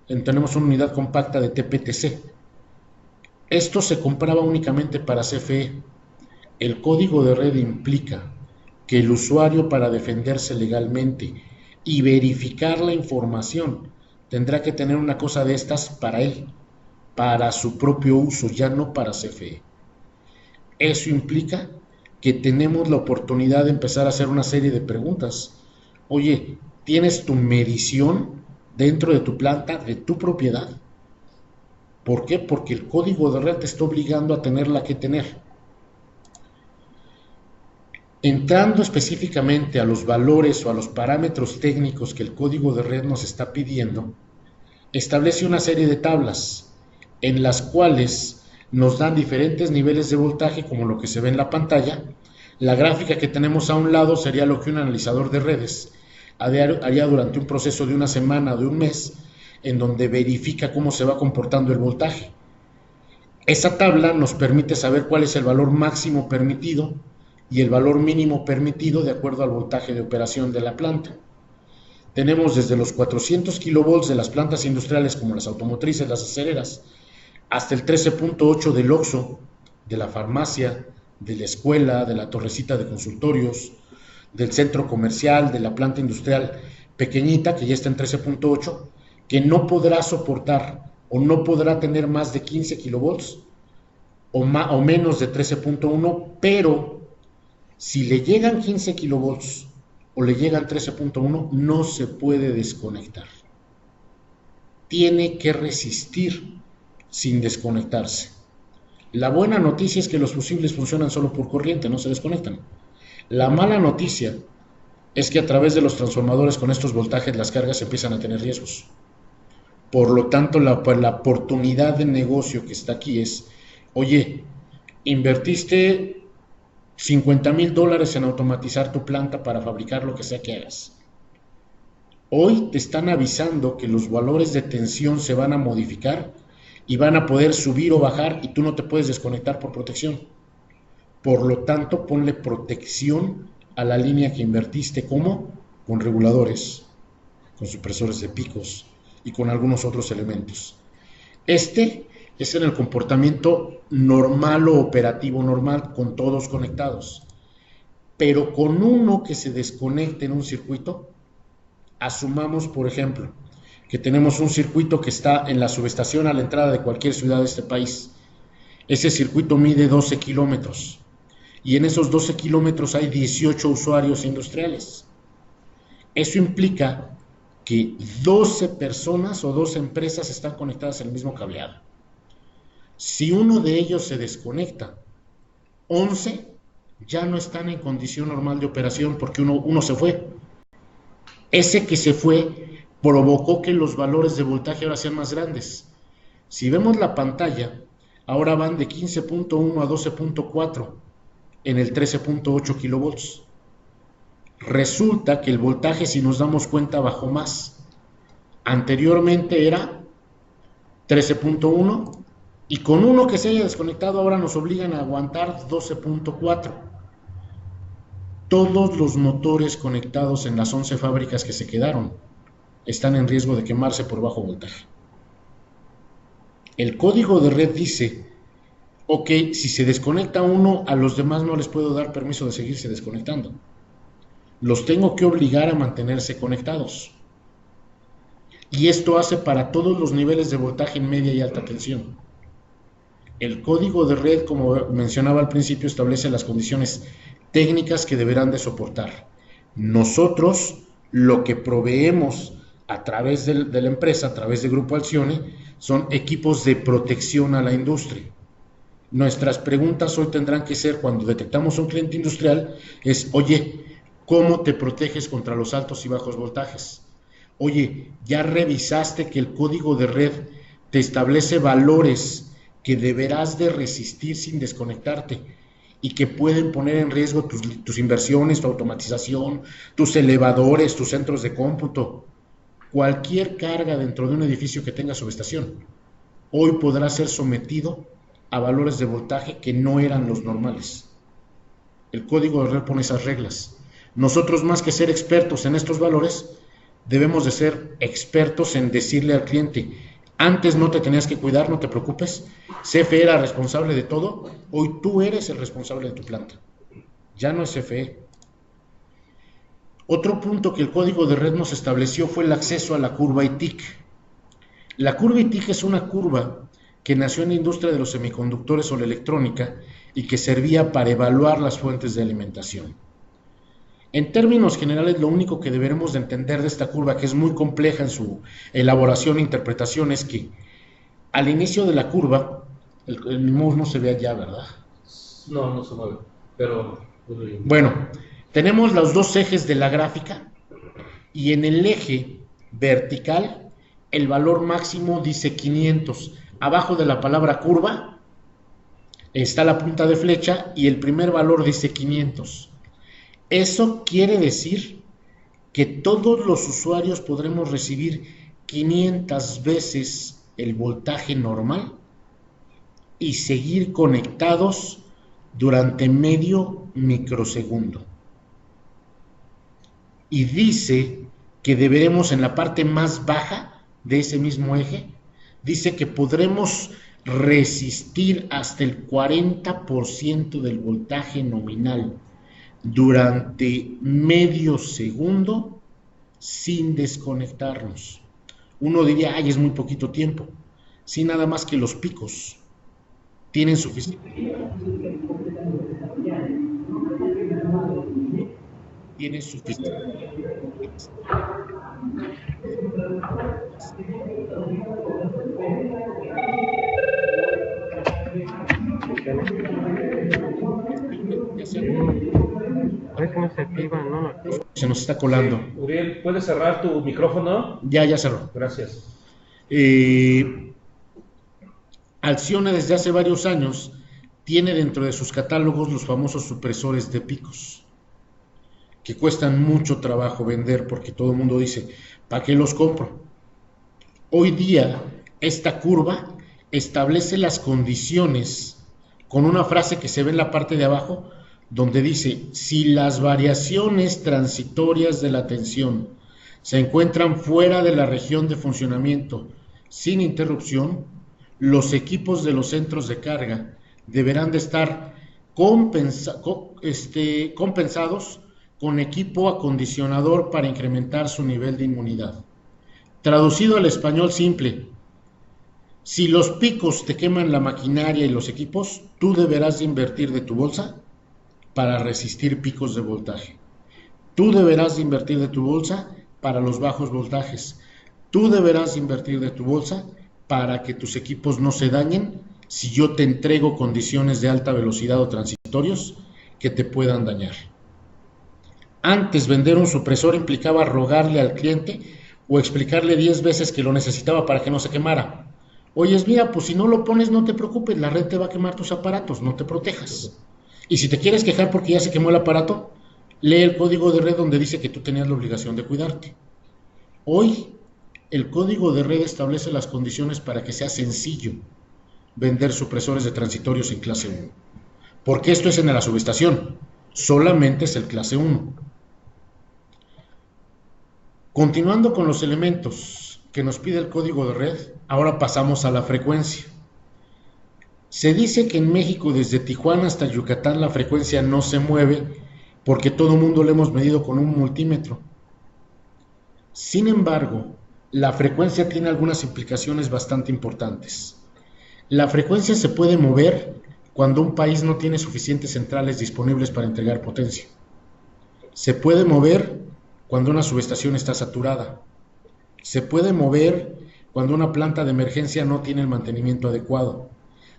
Tenemos una unidad compacta de TPTC. Esto se compraba únicamente para CFE. El código de red implica que el usuario, para defenderse legalmente y verificar la información, tendrá que tener una cosa de estas para él, para su propio uso, ya no para CFE. Eso implica que tenemos la oportunidad de empezar a hacer una serie de preguntas. Oye, ¿tienes tu medición dentro de tu planta, de tu propiedad? ¿Por qué? Porque el código de red te está obligando a tenerla que tener. Entrando específicamente a los valores o a los parámetros técnicos que el código de red nos está pidiendo, establece una serie de tablas en las cuales nos dan diferentes niveles de voltaje, como lo que se ve en la pantalla. La gráfica que tenemos a un lado sería lo que un analizador de redes haría durante un proceso de una semana o de un mes, en donde verifica cómo se va comportando el voltaje. Esa tabla nos permite saber cuál es el valor máximo permitido y el valor mínimo permitido de acuerdo al voltaje de operación de la planta. Tenemos desde los 400 kilovolts de las plantas industriales como las automotrices, las acereras, hasta el 13.8 del Oxxo, de la farmacia, de la escuela, de la torrecita de consultorios, del centro comercial, de la planta industrial pequeñita, que ya está en 13.8, que no podrá soportar o no podrá tener más de 15 kilovolts o menos de 13.1, pero si le llegan 15 kilovolts o le llegan 13.1, no se puede desconectar. Tiene que resistir sin desconectarse. La buena noticia es que los fusibles funcionan solo por corriente, no se desconectan. La mala noticia es que a través de los transformadores con estos voltajes las cargas empiezan a tener riesgos. Por lo tanto, la oportunidad de negocio que está aquí es, oye, invertiste $50,000 en automatizar tu planta para fabricar lo que sea que hagas. Hoy te están avisando que los valores de tensión se van a modificar y van a poder subir o bajar y tú no te puedes desconectar por protección. Por lo tanto, ponle protección a la línea que invertiste. ¿Cómo? Con reguladores, con supresores de picos y con algunos otros elementos. Este es en el comportamiento normal o operativo normal, con todos conectados. Pero con uno que se desconecte en un circuito, asumamos, por ejemplo, que tenemos un circuito que está en la subestación a la entrada de cualquier ciudad de este país. Ese circuito mide 12 kilómetros y en esos 12 kilómetros hay 18 usuarios industriales. Eso implica que 12 personas o 12 empresas están conectadas en el mismo cableado. Si uno de ellos se desconecta, 11 ya no están en condición normal de operación porque uno se fue. Ese que se fue provocó que los valores de voltaje ahora sean más grandes. Si vemos la pantalla, ahora van de 15.1 a 12.4 en el 13.8 kilovolts. Resulta que el voltaje, si nos damos cuenta, bajó más. Anteriormente era 13.1 y con uno que se haya desconectado ahora nos obligan a aguantar 12.4. Todos los motores conectados en las 11 fábricas que se quedaron están en riesgo de quemarse por bajo voltaje. El código de red dice, ok, si se desconecta uno, a los demás no les puedo dar permiso de seguirse desconectando. los tengo que obligar a mantenerse conectados. Y esto hace para todos los niveles de voltaje en media y alta tensión. El código de red, como mencionaba al principio, establece las condiciones técnicas que deberán de soportar. Nosotros lo que proveemos a través de la empresa, a través de Grupo Alcione, son equipos de protección a la industria. Nuestras preguntas hoy tendrán que ser, cuando detectamos un cliente industrial, es: oye, ¿cómo te proteges contra los altos y bajos voltajes? Oye, ¿ya revisaste que el código de red te establece valores que deberás de resistir sin desconectarte y que pueden poner en riesgo tus inversiones, tu automatización, tus elevadores, tus centros de cómputo? Cualquier carga dentro de un edificio que tenga subestación hoy podrá ser sometido a valores de voltaje que no eran los normales. El código de red pone esas reglas. Nosotros, más que ser expertos en estos valores, debemos de ser expertos en decirle al cliente: antes no te tenías que cuidar, no te preocupes, CFE era responsable de todo, hoy tú eres el responsable de tu planta, ya no es CFE. Otro punto que el código de red nos estableció fue el acceso a la curva ITIC. La curva ITIC es una curva que nació en la industria de los semiconductores o la electrónica y que servía para evaluar las fuentes de alimentación. En términos generales, lo único que deberemos de entender de esta curva, que es muy compleja en su elaboración e interpretación, es que al inicio de la curva, el mouse no se ve allá, ¿verdad? No, no se mueve, pero... Bueno, tenemos los dos ejes de la gráfica y en el eje vertical el valor máximo dice 500. Abajo de la palabra curva está la punta de flecha y el primer valor dice 500. Eso quiere decir que todos los usuarios podremos recibir 500 veces el voltaje normal y seguir conectados durante medio microsegundo. Y dice que deberemos, en la parte más baja de ese mismo eje, dice que podremos resistir hasta el 40% del voltaje nominal durante medio segundo sin desconectarnos. Uno diría: ay, es muy poquito tiempo. Sí, nada más que los picos tienen suficiente. Tienen suficiente. Parece que no se activa, ¿no? Se nos está colando. Uriel, ¿puedes cerrar tu micrófono? Ya cerró. Gracias. Alcione desde hace varios años tiene dentro de sus catálogos los famosos supresores de picos, que cuestan mucho trabajo vender porque todo el mundo dice: ¿para qué los compro? Hoy día esta curva establece las condiciones con una frase que se ve en la parte de abajo, donde dice: si las variaciones transitorias de la tensión se encuentran fuera de la región de funcionamiento sin interrupción, los equipos de los centros de carga deberán de estar compensados con equipo acondicionador para incrementar su nivel de inmunidad. Traducido al español simple: si los picos te queman la maquinaria y los equipos, tú deberás de invertir de tu bolsa para resistir picos de voltaje. Tú deberás de invertir de tu bolsa para los bajos voltajes. Tú deberás de invertir de tu bolsa para que tus equipos no se dañen si yo te entrego condiciones de alta velocidad o transitorios que te puedan dañar. Antes, vender un supresor implicaba rogarle al cliente o explicarle 10 veces que lo necesitaba para que no se quemara. Oye, mira, pues si no lo pones, no te preocupes, la red te va a quemar tus aparatos, no te protejas. Y si te quieres quejar porque ya se quemó el aparato, lee el código de red donde dice que tú tenías la obligación de cuidarte. Hoy, el código de red establece las condiciones para que sea sencillo vender supresores de transitorios en clase 1. Porque esto es en la subestación, solamente es el clase 1. Continuando con los elementos que nos pide el código de red, ahora pasamos a la frecuencia. Se dice que en México, desde Tijuana hasta Yucatán, la frecuencia no se mueve porque todo el mundo lo hemos medido con un multímetro. Sin embargo, la frecuencia tiene algunas implicaciones bastante importantes. La frecuencia se puede mover cuando un país no tiene suficientes centrales disponibles para entregar potencia. Se puede mover cuando una subestación está saturada. Se puede mover cuando una planta de emergencia no tiene el mantenimiento adecuado.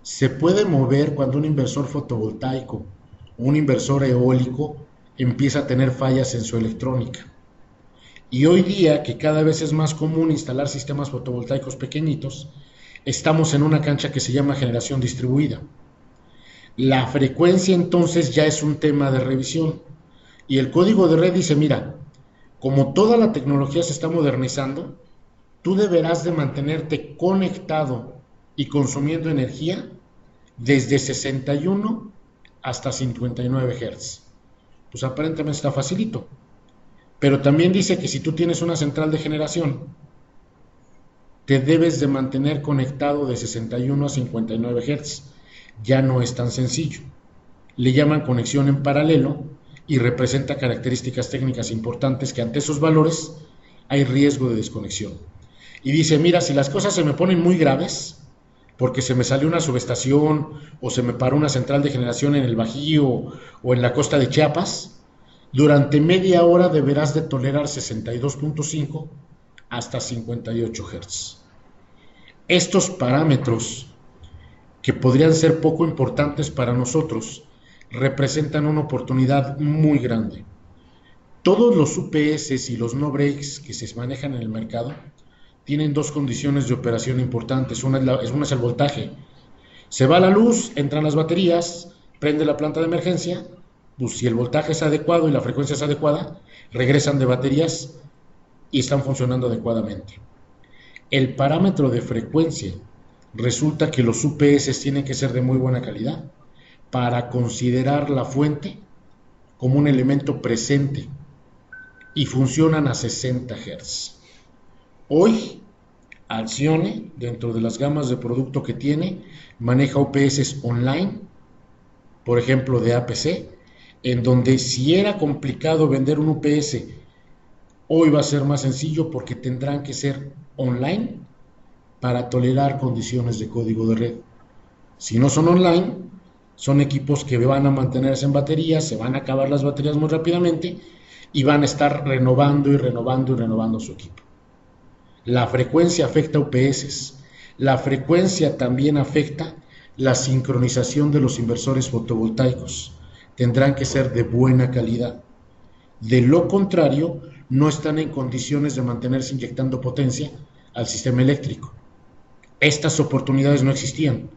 Se puede mover cuando un inversor fotovoltaico o un inversor eólico empieza a tener fallas en su electrónica. Y hoy día, que cada vez es más común instalar sistemas fotovoltaicos pequeñitos, estamos en una cancha que se llama generación distribuida. La frecuencia entonces ya es un tema de revisión. Y el código de red dice, mira, como toda la tecnología se está modernizando, tú deberás de mantenerte conectado y consumiendo energía desde 61 hasta 59 Hz. Pues aparentemente está facilito. Pero también dice que si tú tienes una central de generación, te debes de mantener conectado de 61 a 59 Hz. Ya no es tan sencillo. Le llaman conexión en paralelo y representa características técnicas importantes que ante esos valores hay riesgo de desconexión. Y dice, mira, si las cosas se me ponen muy graves, porque se me salió una subestación o se me paró una central de generación en el Bajío o en la costa de Chiapas, durante media hora deberás de tolerar 62.5 hasta 58 Hz. Estos parámetros, que podrían ser poco importantes para nosotros, representan una oportunidad muy grande. Todos los UPS y los no breaks que se manejan en el mercado tienen dos condiciones de operación importantes. Una es el voltaje. Se va la luz, entran las baterías, prende la planta de emergencia, pues si el voltaje es adecuado y la frecuencia es adecuada, regresan de baterías y están funcionando adecuadamente. El parámetro de frecuencia, resulta que los UPS tienen que ser de muy buena calidad para considerar la fuente como un elemento presente y funcionan a 60 Hz. Hoy, Accione, dentro de las gamas de producto que tiene, maneja UPS online, por ejemplo de APC, en donde si era complicado vender un UPS, hoy va a ser más sencillo porque tendrán que ser online para tolerar condiciones de código de red. Si no son online, son equipos que van a mantenerse en baterías, se van a acabar las baterías muy rápidamente y van a estar renovando y renovando y renovando su equipo. La frecuencia afecta a UPS. La frecuencia también afecta la sincronización de los inversores fotovoltaicos. Tendrán que ser de buena calidad. De lo contrario, no están en condiciones de mantenerse inyectando potencia al sistema eléctrico. Estas oportunidades no existían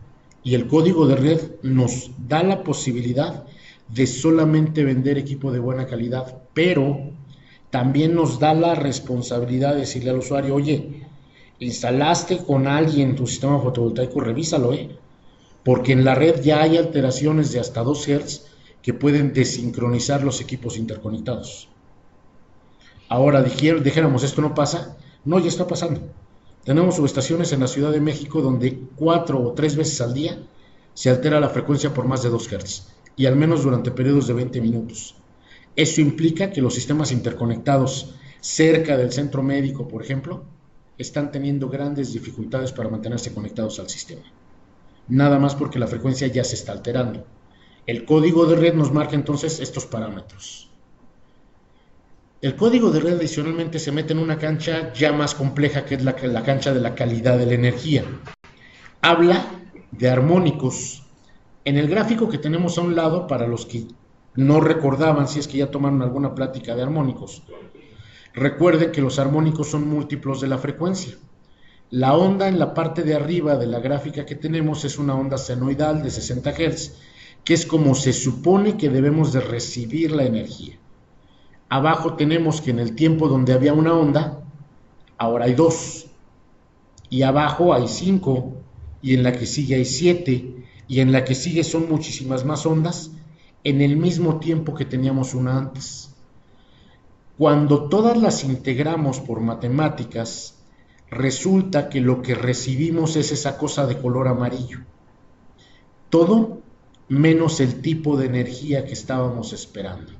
y el código de red nos da la posibilidad de solamente vender equipo de buena calidad, pero también nos da la responsabilidad de decirle al usuario, oye, instalaste con alguien tu sistema fotovoltaico, revísalo, porque en la red ya hay alteraciones de hasta 2 Hz que pueden desincronizar los equipos interconectados. Ahora dijéramos, esto no pasa, no, ya está pasando. Tenemos subestaciones en la Ciudad de México donde 4 o 3 veces al día se altera la frecuencia por más de 2 Hz y al menos durante periodos de 20 minutos. Eso implica que los sistemas interconectados cerca del centro médico, por ejemplo, están teniendo grandes dificultades para mantenerse conectados al sistema. Nada más porque la frecuencia ya se está alterando. El código de red nos marca entonces estos parámetros. El código de red adicionalmente se mete en una cancha ya más compleja, que es la cancha de la calidad de la energía. Habla de armónicos. En el gráfico que tenemos a un lado, para los que no recordaban, si es que ya tomaron alguna plática de armónicos, recuerden que los armónicos son múltiplos de la frecuencia. La onda en la parte de arriba de la gráfica que tenemos es una onda senoidal de 60 Hz, que es como se supone que debemos de recibir la energía. Abajo tenemos que en el tiempo donde había una onda, ahora hay 2, y abajo hay 5, y en la que sigue hay 7, y en la que sigue son muchísimas más ondas, en el mismo tiempo que teníamos una antes. Cuando todas las integramos por matemáticas, resulta que lo que recibimos es esa cosa de color amarillo. Todo menos el tipo de energía que estábamos esperando.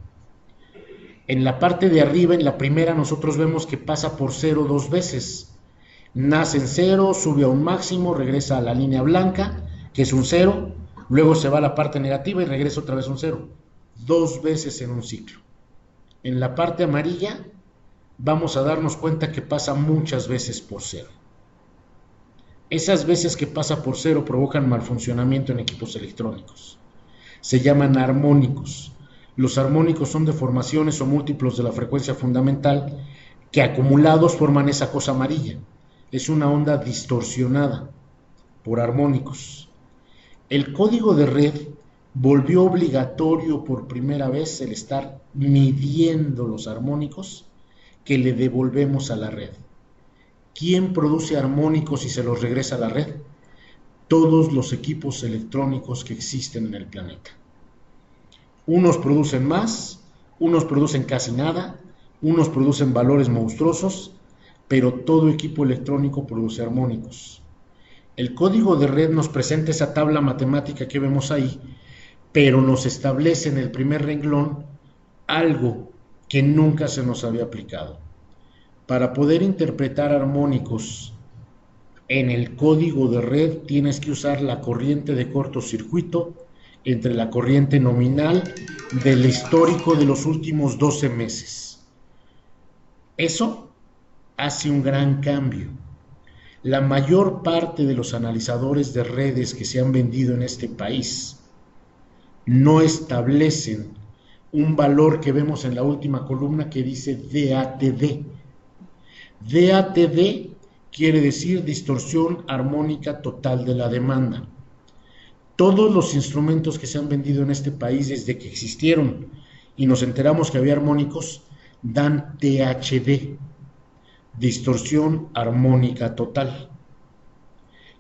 En la parte de arriba, en la primera, nosotros vemos que pasa por cero dos veces. Nace en cero, sube a un máximo, regresa a la línea blanca, que es un cero, luego se va a la parte negativa y regresa otra vez a un cero. Dos veces en un ciclo. En la parte amarilla vamos a darnos cuenta que pasa muchas veces por cero. Esas veces que pasa por cero provocan mal funcionamiento en equipos electrónicos. Se llaman armónicos. Los armónicos son deformaciones o múltiplos de la frecuencia fundamental que acumulados forman esa cosa amarilla. Es una onda distorsionada por armónicos. El código de red volvió obligatorio por primera vez el estar midiendo los armónicos que le devolvemos a la red. ¿Quién produce armónicos y se los regresa a la red? Todos los equipos electrónicos que existen en el planeta. Unos producen más, unos producen casi nada, unos producen valores monstruosos, pero todo equipo electrónico produce armónicos. El código de red nos presenta esa tabla matemática que vemos ahí, pero nos establece en el primer renglón algo que nunca se nos había aplicado. Para poder interpretar armónicos en el código de red tienes que usar la corriente de cortocircuito entre la corriente nominal del histórico de los últimos 12 meses. Eso hace un gran cambio. La mayor parte de los analizadores de redes que se han vendido en este país no establecen un valor que vemos en la última columna que dice DATD. DATD quiere decir distorsión armónica total de la demanda. Todos los instrumentos que se han vendido en este país desde que existieron y nos enteramos que había armónicos dan THD, distorsión armónica total.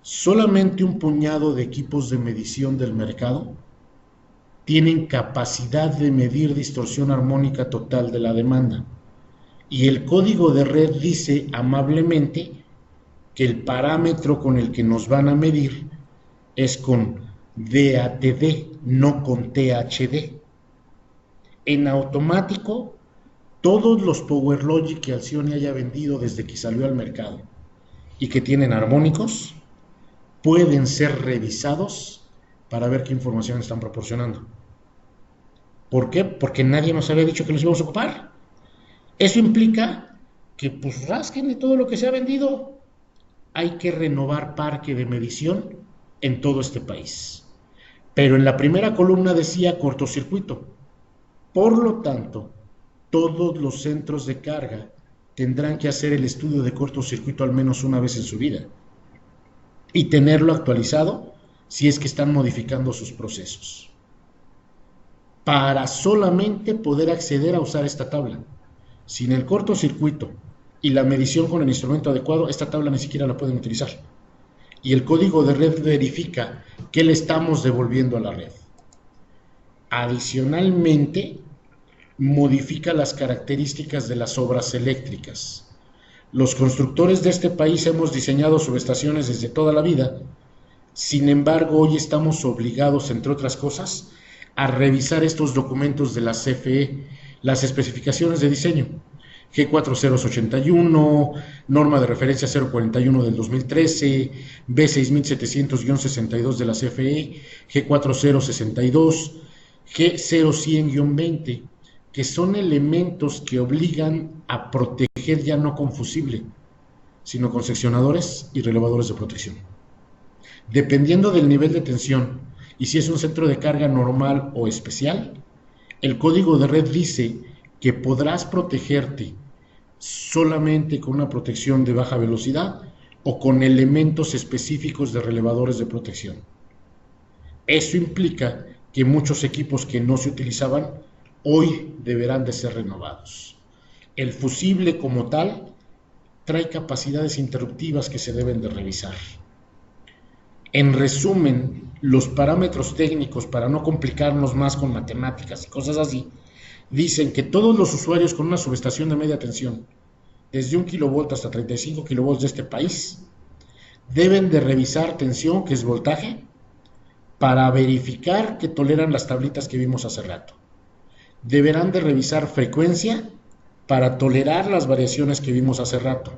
Solamente un puñado de equipos de medición del mercado tienen capacidad de medir distorsión armónica total de la demanda. Y el código de red dice amablemente que el parámetro con el que nos van a medir es con DATD, no con THD. En automático, todos los PowerLogic que Alcioni haya vendido desde que salió al mercado y que tienen armónicos pueden ser revisados para ver qué información están proporcionando. ¿Por qué? Porque nadie nos había dicho que los íbamos a ocupar. Eso implica que pues rasquen de todo lo que se ha vendido. Hay que renovar parque de medición en todo este país. Pero en la primera columna decía cortocircuito. Por lo tanto, todos los centros de carga tendrán que hacer el estudio de cortocircuito al menos una vez en su vida y tenerlo actualizado si es que están modificando sus procesos, para solamente poder acceder a usar esta tabla. Sin el cortocircuito y la medición con el instrumento adecuado, esta tabla ni siquiera la pueden utilizar. Y el código de red verifica que le estamos devolviendo a la red. Adicionalmente, modifica las características de las obras eléctricas. Los constructores de este país hemos diseñado subestaciones desde toda la vida. Sin embargo, hoy estamos obligados, entre otras cosas, a revisar estos documentos de la CFE, las especificaciones de diseño, G4081, norma de referencia 041 del 2013, B6700-62 de la CFE, G4062, G0100-20, que son elementos que obligan a proteger ya no con fusible, sino con seccionadores y relevadores de protección. Dependiendo del nivel de tensión y si es un centro de carga normal o especial, el código de red dice que podrás protegerte solamente con una protección de baja velocidad o con elementos específicos de relevadores de protección. Eso implica que muchos equipos que no se utilizaban hoy deberán de ser renovados. El fusible como tal trae capacidades interruptivas que se deben de revisar. En resumen, los parámetros técnicos, para no complicarnos más con matemáticas y cosas así, dicen que todos los usuarios con una subestación de media tensión, desde 1 kV hasta 35 kV de este país, deben de revisar tensión, que es voltaje, para verificar que toleran las tablitas que vimos hace rato. deberán de revisar frecuencia para tolerar las variaciones que vimos hace rato.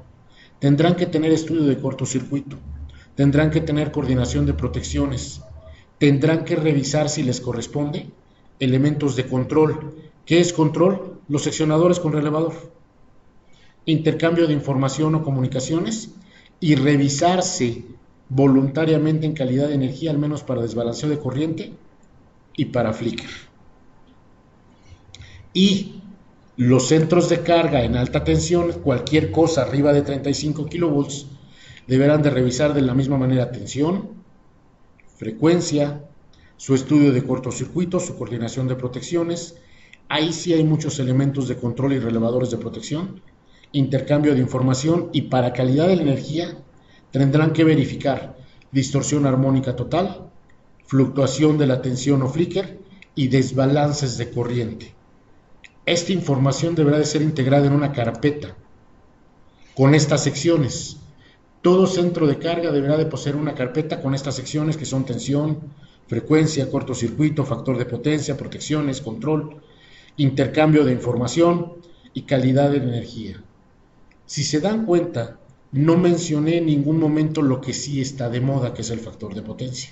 Tendrán que tener estudio de cortocircuito, tendrán que tener coordinación de protecciones, tendrán que revisar si les corresponde elementos de control. ¿Qué es control? Los seccionadores con relevador, intercambio de información o comunicaciones y revisarse voluntariamente en calidad de energía, al menos para desbalanceo de corriente y para flicker. Y los centros de carga en alta tensión, cualquier cosa arriba de 35 kilovolts, deberán de revisar de la misma manera tensión, frecuencia, su estudio de cortocircuito, su coordinación de protecciones. Ahí sí hay muchos elementos de control y relevadores de protección, intercambio de información, y para calidad de la energía tendrán que verificar distorsión armónica total, fluctuación de la tensión o flicker y desbalances de corriente. Esta información deberá de ser integrada en una carpeta con estas secciones. Todo centro de carga deberá de poseer una carpeta con estas secciones que son tensión, frecuencia, cortocircuito, factor de potencia, protecciones, control, intercambio de información y calidad de la energía. Si se dan cuenta, no mencioné en ningún momento lo que sí está de moda, que es el factor de potencia.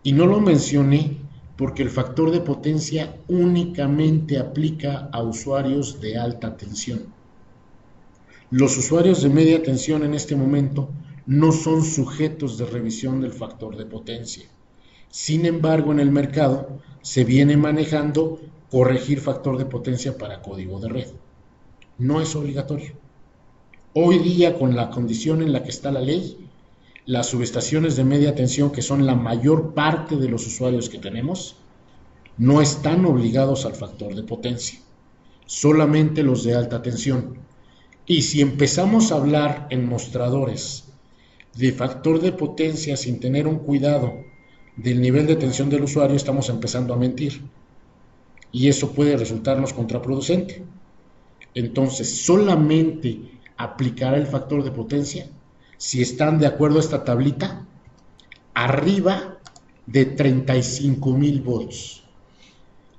Y no lo mencioné porque el factor de potencia únicamente aplica a usuarios de alta tensión. Los usuarios de media tensión en este momento no son sujetos de revisión del factor de potencia. Sin embargo, en el mercado se viene manejando corregir factor de potencia para código de red. No es obligatorio. Hoy día, con la condición en la que está la ley, las subestaciones de media tensión, que son la mayor parte de los usuarios que tenemos, no están obligados al factor de potencia, solamente los de alta tensión. Y si empezamos a hablar en mostradores de factor de potencia sin tener un cuidado del nivel de tensión del usuario, estamos empezando a mentir, y eso puede resultarnos contraproducente. Entonces, solamente aplicará el factor de potencia si están de acuerdo a esta tablita arriba de 35,000 volts.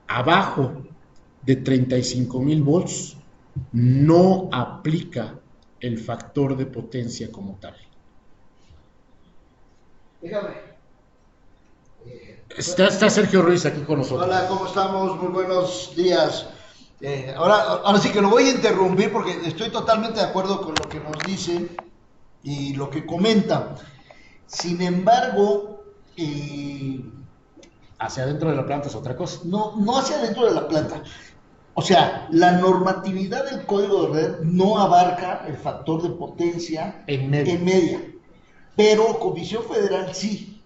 Abajo de 35,000 volts no aplica el factor de potencia como tal. Dígame. Está Sergio Ruiz aquí con nosotros. Hola, ¿cómo estamos? Muy buenos días. Ahora sí que lo voy a interrumpir porque estoy totalmente de acuerdo con lo que nos dice y lo que comenta. Sin embargo, Hacia adentro de la planta es otra cosa. no hacia adentro de la planta. O sea, la normatividad del código de red no abarca el factor de potencia En media. pero Comisión Federal sí.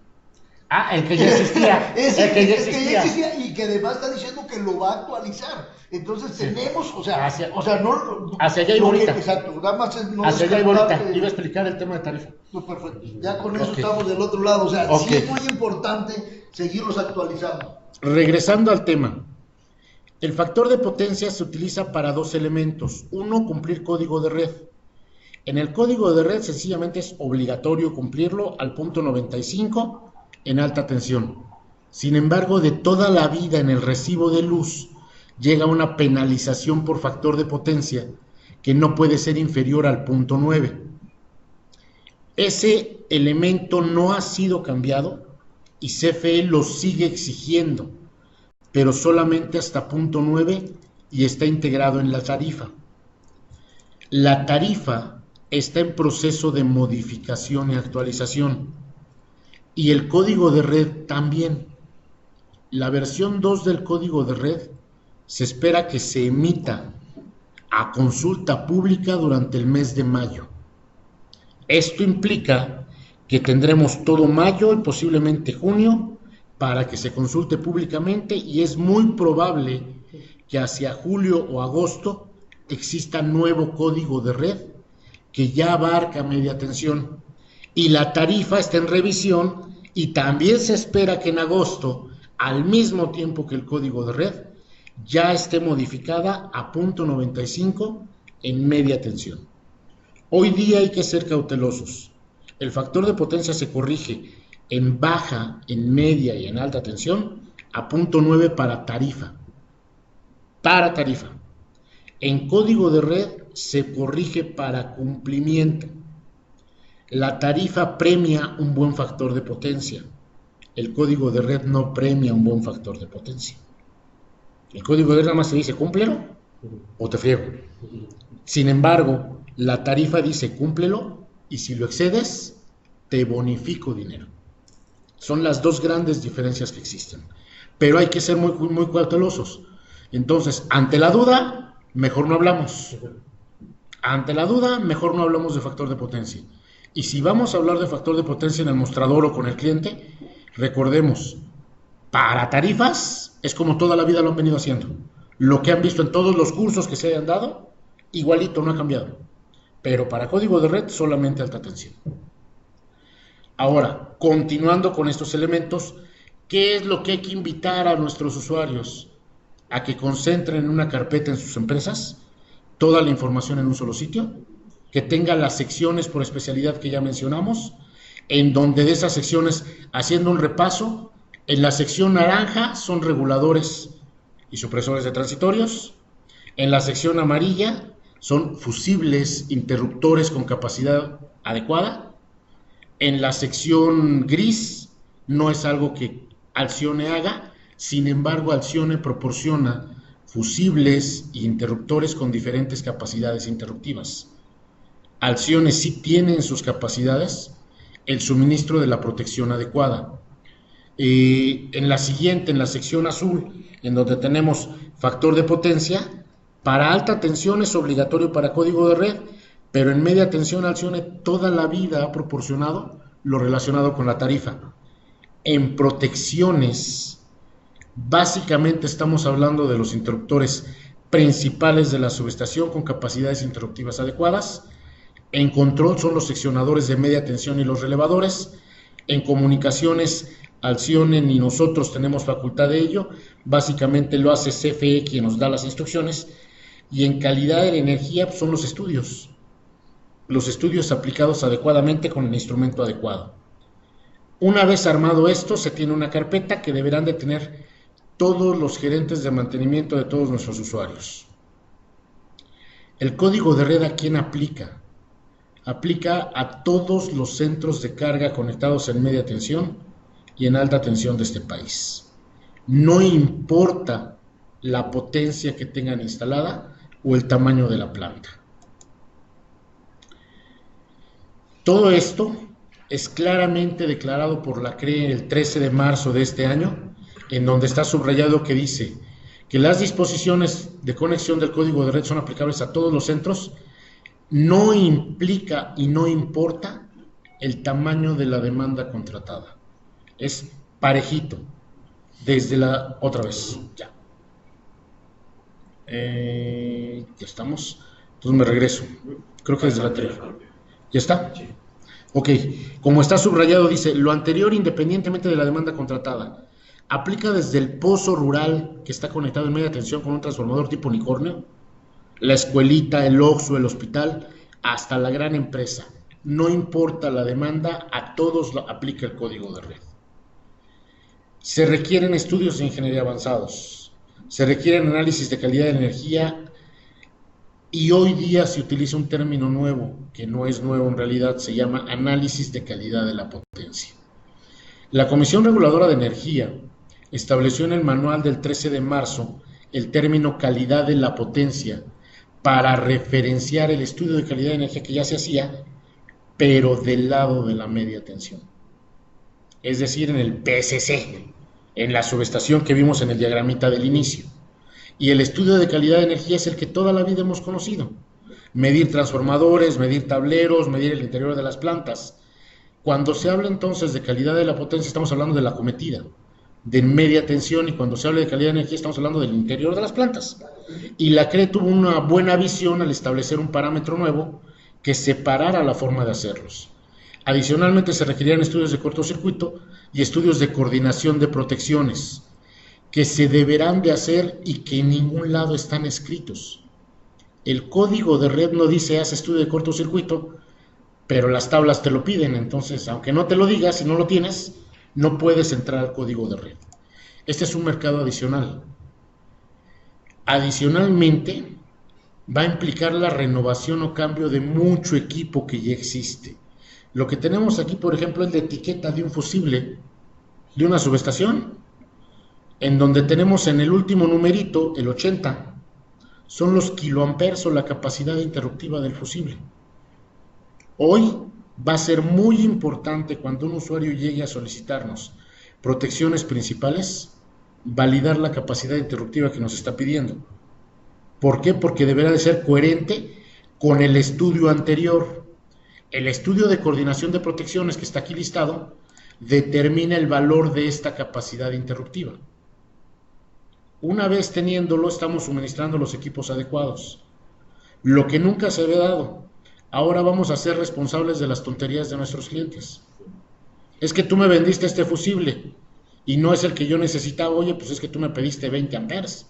El que ya existía. El que ya existía y que además está diciendo que lo va a actualizar. Entonces tenemos, Hacia allá y no, ahorita. exacto, nada más es no Hacia allá y descartar ahorita. Iba a explicar el tema de tarifa. No, perfecto. Ya con eso Ok. estamos del otro lado. O sea, Ok. sí es muy importante seguirlos actualizando. Regresando al tema, el factor de potencia se utiliza para dos elementos. Uno, cumplir código de red. En el código de red sencillamente es obligatorio cumplirlo al punto 95 en alta tensión. Sin embargo, de toda la vida en el recibo de luz llega una penalización por factor de potencia que no puede ser inferior al punto 9. Ese elemento no ha sido cambiado y CFE lo sigue exigiendo, pero solamente hasta punto 9 y está integrado en la tarifa. La tarifa está en proceso de modificación y actualización, y el código de red también. La versión 2 del código de red se espera que se emita a consulta pública durante el mes de mayo. Esto implica que tendremos todo mayo y posiblemente junio para que se consulte públicamente, y es muy probable que hacia julio o agosto exista nuevo código de red que ya abarca media tensión, y la tarifa está en revisión, y también se espera que en agosto, al mismo tiempo que el código de red, ya esté modificada a punto 95 en media tensión. Hoy día hay que ser cautelosos. El factor de potencia se corrige en baja, en media y en alta tensión a punto 9 para tarifa. para tarifa. En código de red se corrige para cumplimiento. La tarifa premia un buen factor de potencia. El código de red no premia un buen factor de potencia. El código de red nada más te dice cúmplelo o te friego. Sin embargo, la tarifa dice cúmplelo y si lo excedes, te bonifico dinero. Son las dos grandes diferencias que existen. Pero hay que ser muy cautelosos. Entonces, ante la duda, mejor no hablamos. Ante la duda, mejor no hablamos de factor de potencia. Y si vamos a hablar de factor de potencia en el mostrador o con el cliente, recordemos, para tarifas es como toda la vida lo han venido haciendo. Lo que han visto en todos los cursos que se hayan dado, igualito, no ha cambiado. Pero para código de red, solamente alta tensión. Ahora, continuando con estos elementos, ¿qué es lo que hay que invitar a nuestros usuarios? A que concentren en una carpeta en sus empresas, toda la información en un solo sitio, que tenga las secciones por especialidad que ya mencionamos, en donde de esas secciones, haciendo un repaso, en la sección naranja son reguladores y supresores de transitorios, en la sección amarilla son fusibles, interruptores con capacidad adecuada, en la sección gris no es algo que Alcione haga, sin embargo Alcione proporciona fusibles e interruptores con diferentes capacidades interruptivas. Alcione sí tiene en sus capacidades el suministro de la protección adecuada. En la siguiente, en la sección azul, en donde tenemos factor de potencia, para alta tensión es obligatorio para código de red, pero en media tensión Alcione toda la vida ha proporcionado lo relacionado con la tarifa. En protecciones, básicamente estamos hablando de los interruptores principales de la subestación con capacidades interruptivas adecuadas. En control son los seccionadores de media tensión y los relevadores. En comunicaciones, Alcione ni nosotros tenemos facultad de ello. Básicamente lo hace CFE quien nos da las instrucciones. Y en calidad de la energía son los estudios aplicados adecuadamente con el instrumento adecuado. Una vez armado esto, se tiene una carpeta que deberán de tener todos los gerentes de mantenimiento de todos nuestros usuarios. El código de red, ¿a quién aplica? Aplica a todos los centros de carga conectados en media tensión y en alta tensión de este país. No importa la potencia que tengan instalada o el tamaño de la planta. Todo esto es claramente declarado por la CRE el 13 de marzo de este año, en donde está subrayado que dice que las disposiciones de conexión del código de red son aplicables a todos los centros. No implica y no importa el tamaño de la demanda contratada. Es parejito. Desde la... Otra vez, ya. Ya estamos. Entonces me regreso. Creo que desde la anterior. ¿Ya está? Ok. Como está subrayado, dice, lo anterior independientemente de la demanda contratada. Aplica desde el pozo rural que está conectado en media tensión con un transformador tipo unicornio, la escuelita, el Oxxo, el hospital, hasta la gran empresa. No importa la demanda, a todos aplica el código de red. Se requieren estudios de ingeniería avanzados, se requieren análisis de calidad de energía y hoy día se utiliza un término nuevo, que no es nuevo en realidad, se llama análisis de calidad de la potencia. La Comisión Reguladora de Energía estableció en el manual del 13 de marzo el término calidad de la potencia para referenciar el estudio de calidad de energía que ya se hacía, pero del lado de la media tensión. Es decir, en el PSC, en la subestación que vimos en el diagramita del inicio. Y el estudio de calidad de energía es el que toda la vida hemos conocido. Medir transformadores, medir tableros, medir el interior de las plantas. Cuando se habla entonces de calidad de la potencia, estamos hablando de la acometida, de media tensión, y cuando se habla de calidad de energía estamos hablando del interior de las plantas. Y la CRE tuvo una buena visión al establecer un parámetro nuevo que separara la forma de hacerlos. Adicionalmente se requerían estudios de cortocircuito y estudios de coordinación de protecciones que se deberán de hacer y que en ningún lado están escritos. El código de red no dice haz estudio de cortocircuito, pero las tablas te lo piden. Entonces, aunque no te lo digas, si no lo tienes, no puedes entrar al código de red. Este es un mercado adicional. Adicionalmente, va a implicar la renovación o cambio de mucho equipo que ya existe. Lo que tenemos aquí, por ejemplo, es la etiqueta de un fusible de una subestación, en donde tenemos en el último numerito, el 80, son los kiloamperes o la capacidad interruptiva del fusible. Hoy va a ser muy importante cuando un usuario llegue a solicitarnos protecciones principales, validar la capacidad interruptiva que nos está pidiendo. ¿Por qué? Porque deberá de ser coherente con el estudio anterior. El estudio de coordinación de protecciones que está aquí listado determina el valor de esta capacidad interruptiva. Una vez teniéndolo, estamos suministrando los equipos adecuados. Lo que nunca se había dado. Ahora vamos a ser responsables de las tonterías de nuestros clientes. Es que tú me vendiste este fusible y no es el que yo necesitaba. Oye, pues es que tú me pediste 20 amperes.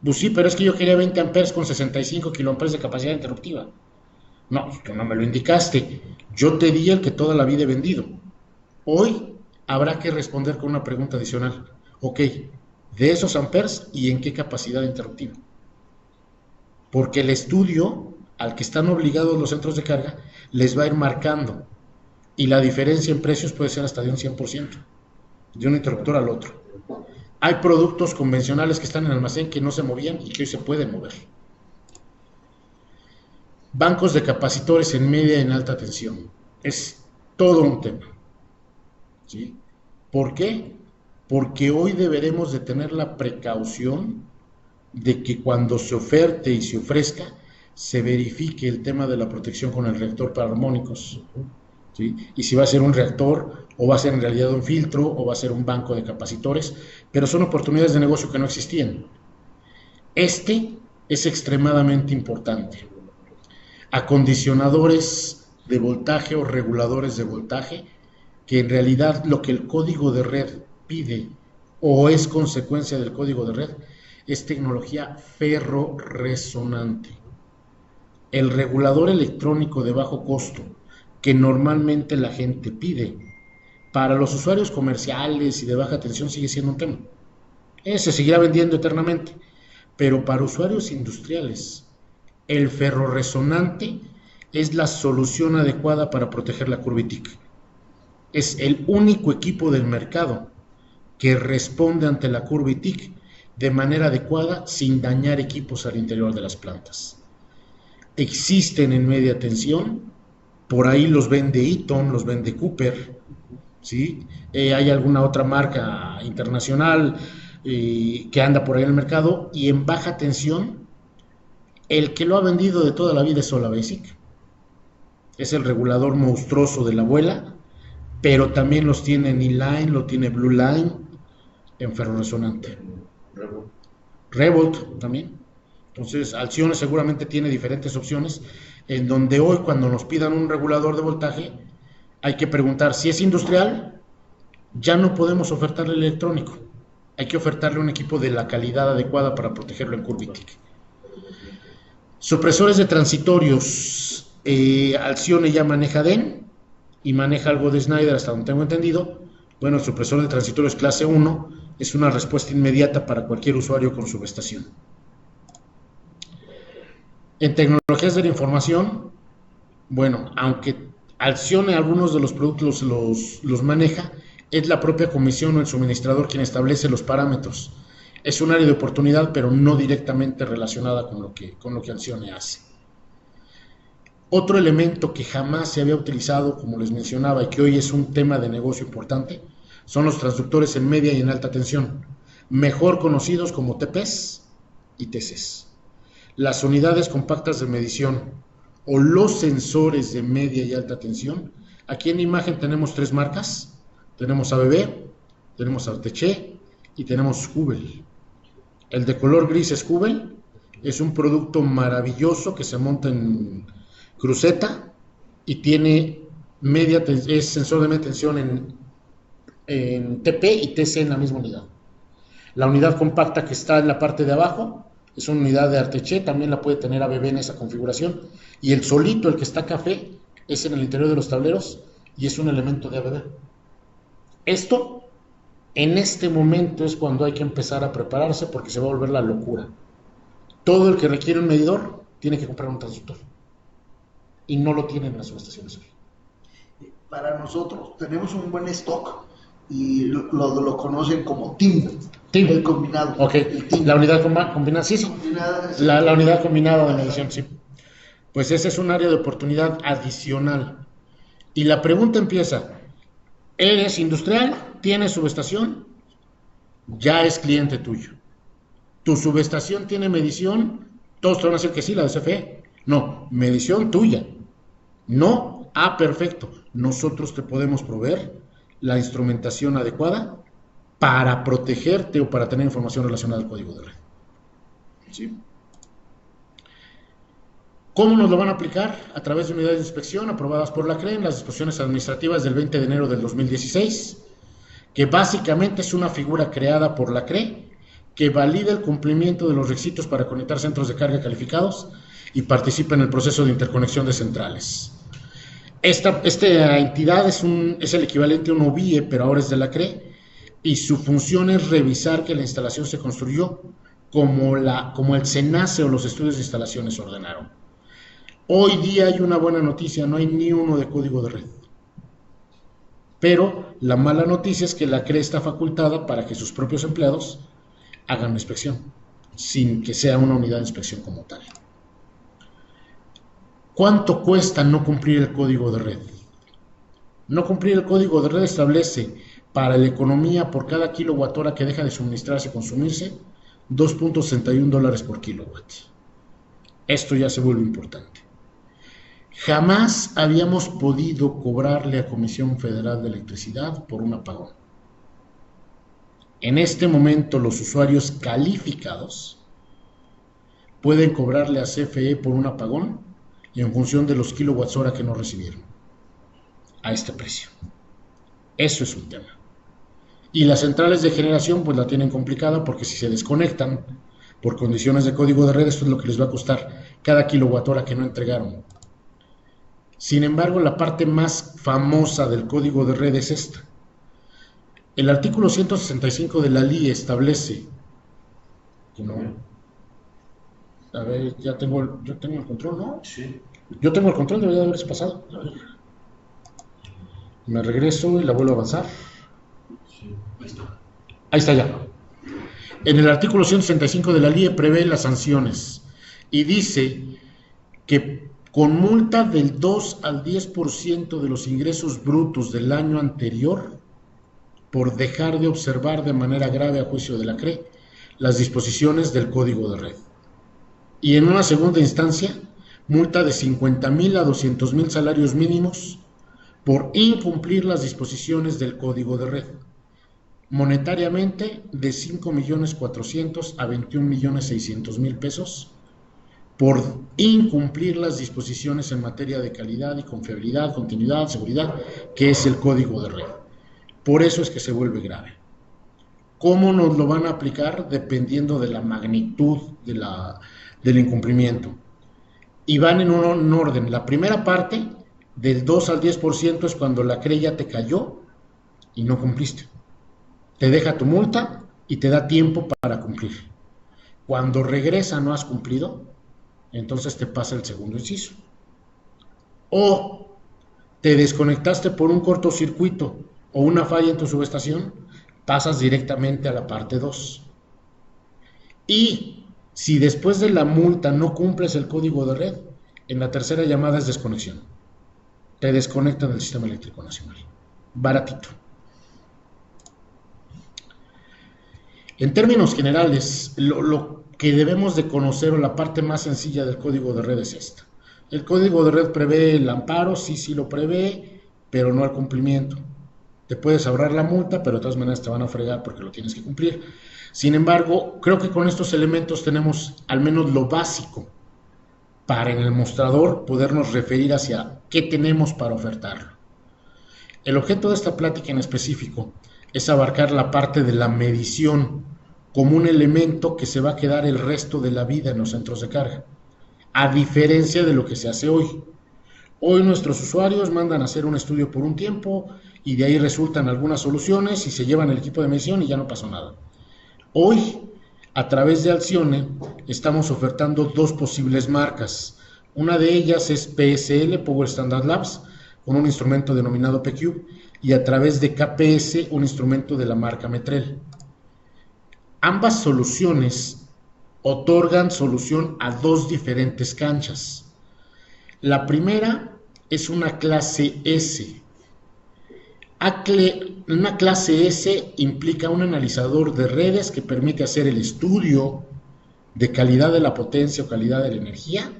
Pues sí, pero es que yo quería 20 amperes con 65 kiloamperes de capacidad interruptiva. No, tú no me lo indicaste. Yo te di el que toda la vida he vendido. Hoy habrá que responder con una pregunta adicional. Ok, de esos amperes y en qué capacidad interruptiva. Porque el estudio al que están obligados los centros de carga les va a ir marcando. Y la diferencia en precios puede ser hasta de un 100%, de un interruptor al otro. Hay productos convencionales que están en almacén que no se movían y que hoy se pueden mover. Bancos de capacitores en media y en alta tensión. Es todo un tema. ¿Sí? ¿Por qué? Porque hoy deberemos de tener la precaución de que cuando se oferte y se ofrezca, se verifique el tema de la protección con el reactor para armónicos. ¿Sí? Y si va a ser un reactor, o va a ser en realidad un filtro, o va a ser un banco de capacitores, pero son oportunidades de negocio que no existían. Este es extremadamente importante. Acondicionadores de voltaje o reguladores de voltaje, que en realidad lo que el código de red pide o es consecuencia del código de red es tecnología ferrorresonante. El regulador electrónico de bajo costo que normalmente la gente pide para los usuarios comerciales y de baja tensión sigue siendo un tema. Se seguirá vendiendo eternamente, pero para usuarios industriales el ferrorresonante es la solución adecuada para proteger la curva ITIC. Es el único equipo del mercado que responde ante la curva ITIC de manera adecuada sin dañar equipos al interior de las plantas. Existen en media tensión, por ahí los vende Eaton, los vende Cooper, ¿sí? Hay alguna otra marca internacional que anda por ahí en el mercado, y en baja tensión el que lo ha vendido de toda la vida es SolaBasic. Es el regulador monstruoso de la abuela, pero también los tiene en E-Line, lo tiene Blue Line, en ferrorresonante. Revolt también. Entonces, Alcione seguramente tiene diferentes opciones, en donde hoy cuando nos pidan un regulador de voltaje, hay que preguntar si es industrial, ya no podemos ofertarle electrónico. Hay que ofertarle un equipo de la calidad adecuada para protegerlo en curva ITIC. Supresores de transitorios. Alcione ya maneja DEN y maneja algo de Schneider hasta donde tengo entendido. Bueno, el supresor de transitorios clase 1 es una respuesta inmediata para cualquier usuario con subestación. En tecnologías de la información, bueno, aunque Alcione algunos de los productos los maneja, es la propia comisión o el suministrador quien establece los parámetros. Es un área de oportunidad, pero no directamente relacionada con lo que Alcione hace. Otro elemento que jamás se había utilizado, como les mencionaba, y que hoy es un tema de negocio importante, son los transductores en media y en alta tensión, mejor conocidos como TPs y TCs. Las unidades compactas de medición o los sensores de media y alta tensión. Aquí en la imagen tenemos tres marcas. Tenemos ABB, tenemos Arteche y tenemos Hubel. El de color gris es Hubel. Es un producto maravilloso que se monta en cruceta y tiene es sensor de media tensión en TP y TC en la misma unidad. La unidad compacta que está en la parte de abajo es una unidad de Arteche, también la puede tener ABB en esa configuración, y el solito, el que está café, es en el interior de los tableros y es un elemento de ABB. Esto En este momento es cuando hay que empezar a prepararse porque se va a volver la locura. Todo el que requiere un medidor tiene que comprar un transductor y no lo tienen en las subestaciones hoy. Para nosotros tenemos un buen stock y lo conocen como TIM, el combinado. Ok, el TIM. la unidad combinada, sí, Combinada, la unidad combinada de medición, sí. Pues ese es un área de oportunidad adicional. Y la pregunta empieza, ¿eres industrial? ¿Tienes subestación? Ya es cliente tuyo. ¿Tu subestación tiene medición? Todos te van a decir que sí, la de CFE. No, medición tuya. No, perfecto. Nosotros te podemos proveer la instrumentación adecuada para protegerte o para tener información relacionada al código de red. ¿Sí? ¿Cómo nos lo van a aplicar? A través de unidades de inspección aprobadas por la CRE en las disposiciones administrativas del 20 de enero del 2016, que básicamente es una figura creada por la CRE que valida el cumplimiento de los requisitos para conectar centros de carga calificados y participa en el proceso de interconexión de centrales. Esta entidad es el equivalente a un OBIE, pero ahora es de la CRE, y su función es revisar que la instalación se construyó como el SENACE o los estudios de instalaciones ordenaron. Hoy día hay una buena noticia, no hay ni uno de código de red. Pero la mala noticia es que la CRE está facultada para que sus propios empleados hagan la inspección, sin que sea una unidad de inspección como tal. ¿Cuánto cuesta no cumplir el código de red? No cumplir el código de red establece para la economía por cada kilowatt hora que deja de suministrarse y consumirse $2.61 por kilowatt. Esto ya se vuelve importante. Jamás habíamos podido cobrarle a Comisión Federal de Electricidad por un apagón. En este momento los usuarios calificados pueden cobrarle a CFE por un apagón y en función de los kilowatts hora que no recibieron a este precio. Eso es un tema. Y las centrales de generación pues la tienen complicada porque si se desconectan por condiciones de código de red, esto es lo que les va a costar cada kilowatt hora que no entregaron. Sin embargo, la parte más famosa del código de red es esta. El artículo 165 de la LIE establece que no. A ver, yo tengo el control, ¿no? Sí. Yo tengo el control, debería de haberse pasado. A ver. Me regreso y la vuelvo a avanzar. Sí, ahí está. Ahí está ya. En el artículo 165 de la LIE prevé las sanciones y dice que con multa del 2 al 10% de los ingresos brutos del año anterior por dejar de observar de manera grave a juicio de la CRE las disposiciones del código de red. Y en una segunda instancia, multa de 50,000 a 200,000 salarios mínimos por incumplir las disposiciones del código de red. Monetariamente de 5,400,000 a 21,600,000 pesos por incumplir las disposiciones en materia de calidad y confiabilidad, continuidad, seguridad, que es el código de red. Por eso es que se vuelve grave. ¿Cómo nos lo van a aplicar? Dependiendo de la magnitud del incumplimiento. Y van en un orden. La primera parte, del 2 al 10%, es cuando la CRE ya te cayó y no cumpliste. Te deja tu multa y te da tiempo para cumplir. Cuando regresa no has cumplido, entonces te pasa el segundo inciso. O te desconectaste por un cortocircuito o una falla en tu subestación, pasas directamente a la parte 2. Y si después de la multa no cumples el código de red, en la tercera llamada es desconexión. Te desconectan del sistema eléctrico nacional. Baratito. En términos generales, lo que debemos de conocer o la parte más sencilla del código de red es esta. El código de red prevé el amparo, sí lo prevé, pero no el cumplimiento. Te puedes ahorrar la multa, pero de todas maneras te van a fregar porque lo tienes que cumplir. Sin embargo, creo que con estos elementos tenemos al menos lo básico para en el mostrador podernos referir hacia qué tenemos para ofertarlo. El objeto de esta plática en específico es abarcar la parte de la medición como un elemento que se va a quedar el resto de la vida en los centros de carga, a diferencia de lo que se hace hoy. Hoy nuestros usuarios mandan a hacer un estudio por un tiempo y de ahí resultan algunas soluciones y se llevan el equipo de medición y ya no pasó nada. Hoy, a través de Alcione, estamos ofertando dos posibles marcas. Una de ellas es PSL, Power Standard Labs, con un instrumento denominado PQ, y a través de KPS, un instrumento de la marca Metrel. Ambas soluciones otorgan solución a dos diferentes canchas. La primera es una clase S. Una clase S implica un analizador de redes que permite hacer el estudio de calidad de la potencia o calidad de la energía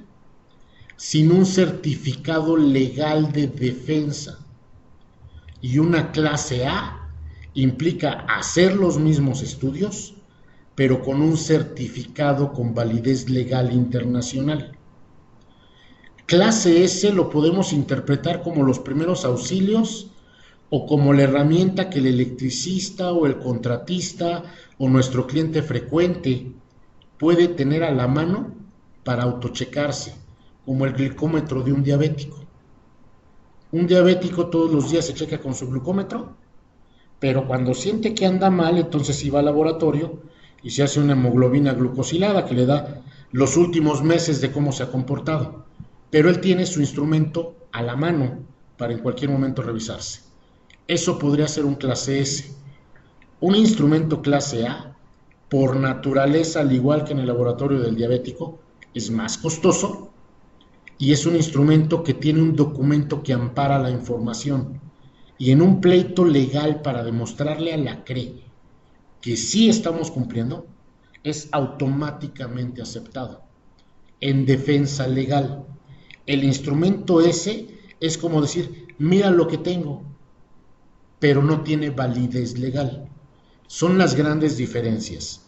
sin un certificado legal de defensa. Y una clase A implica hacer los mismos estudios, pero con un certificado con validez legal internacional. Clase S lo podemos interpretar como los primeros auxilios o como la herramienta que el electricista o el contratista o nuestro cliente frecuente puede tener a la mano para autochecarse, como el glicómetro de un diabético. Un diabético todos los días se checa con su glucómetro, pero cuando siente que anda mal, entonces sí va al laboratorio y se hace una hemoglobina glucosilada que le da los últimos meses de cómo se ha comportado. Pero él tiene su instrumento a la mano para en cualquier momento revisarse. Eso podría ser un clase S. Un instrumento clase A, por naturaleza, al igual que en el laboratorio del diabético, es más costoso y es un instrumento que tiene un documento que ampara la información. Y en un pleito legal para demostrarle a la CRE que sí estamos cumpliendo, es automáticamente aceptado en defensa legal. El instrumento S es como decir, mira lo que tengo, pero no tiene validez legal. Son las grandes diferencias.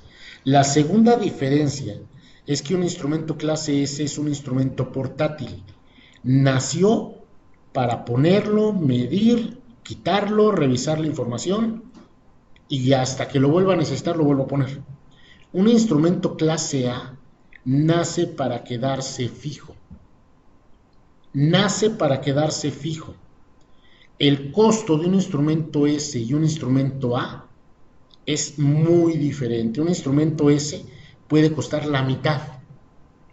La segunda diferencia es que un instrumento clase S es un instrumento portátil. Nació para ponerlo, medir, quitarlo, revisar la información y hasta que lo vuelva a necesitar lo vuelvo a poner. Un instrumento clase A nace para quedarse fijo. Nace para quedarse fijo. El costo de un instrumento S y un instrumento A es muy diferente. Un instrumento S puede costar la mitad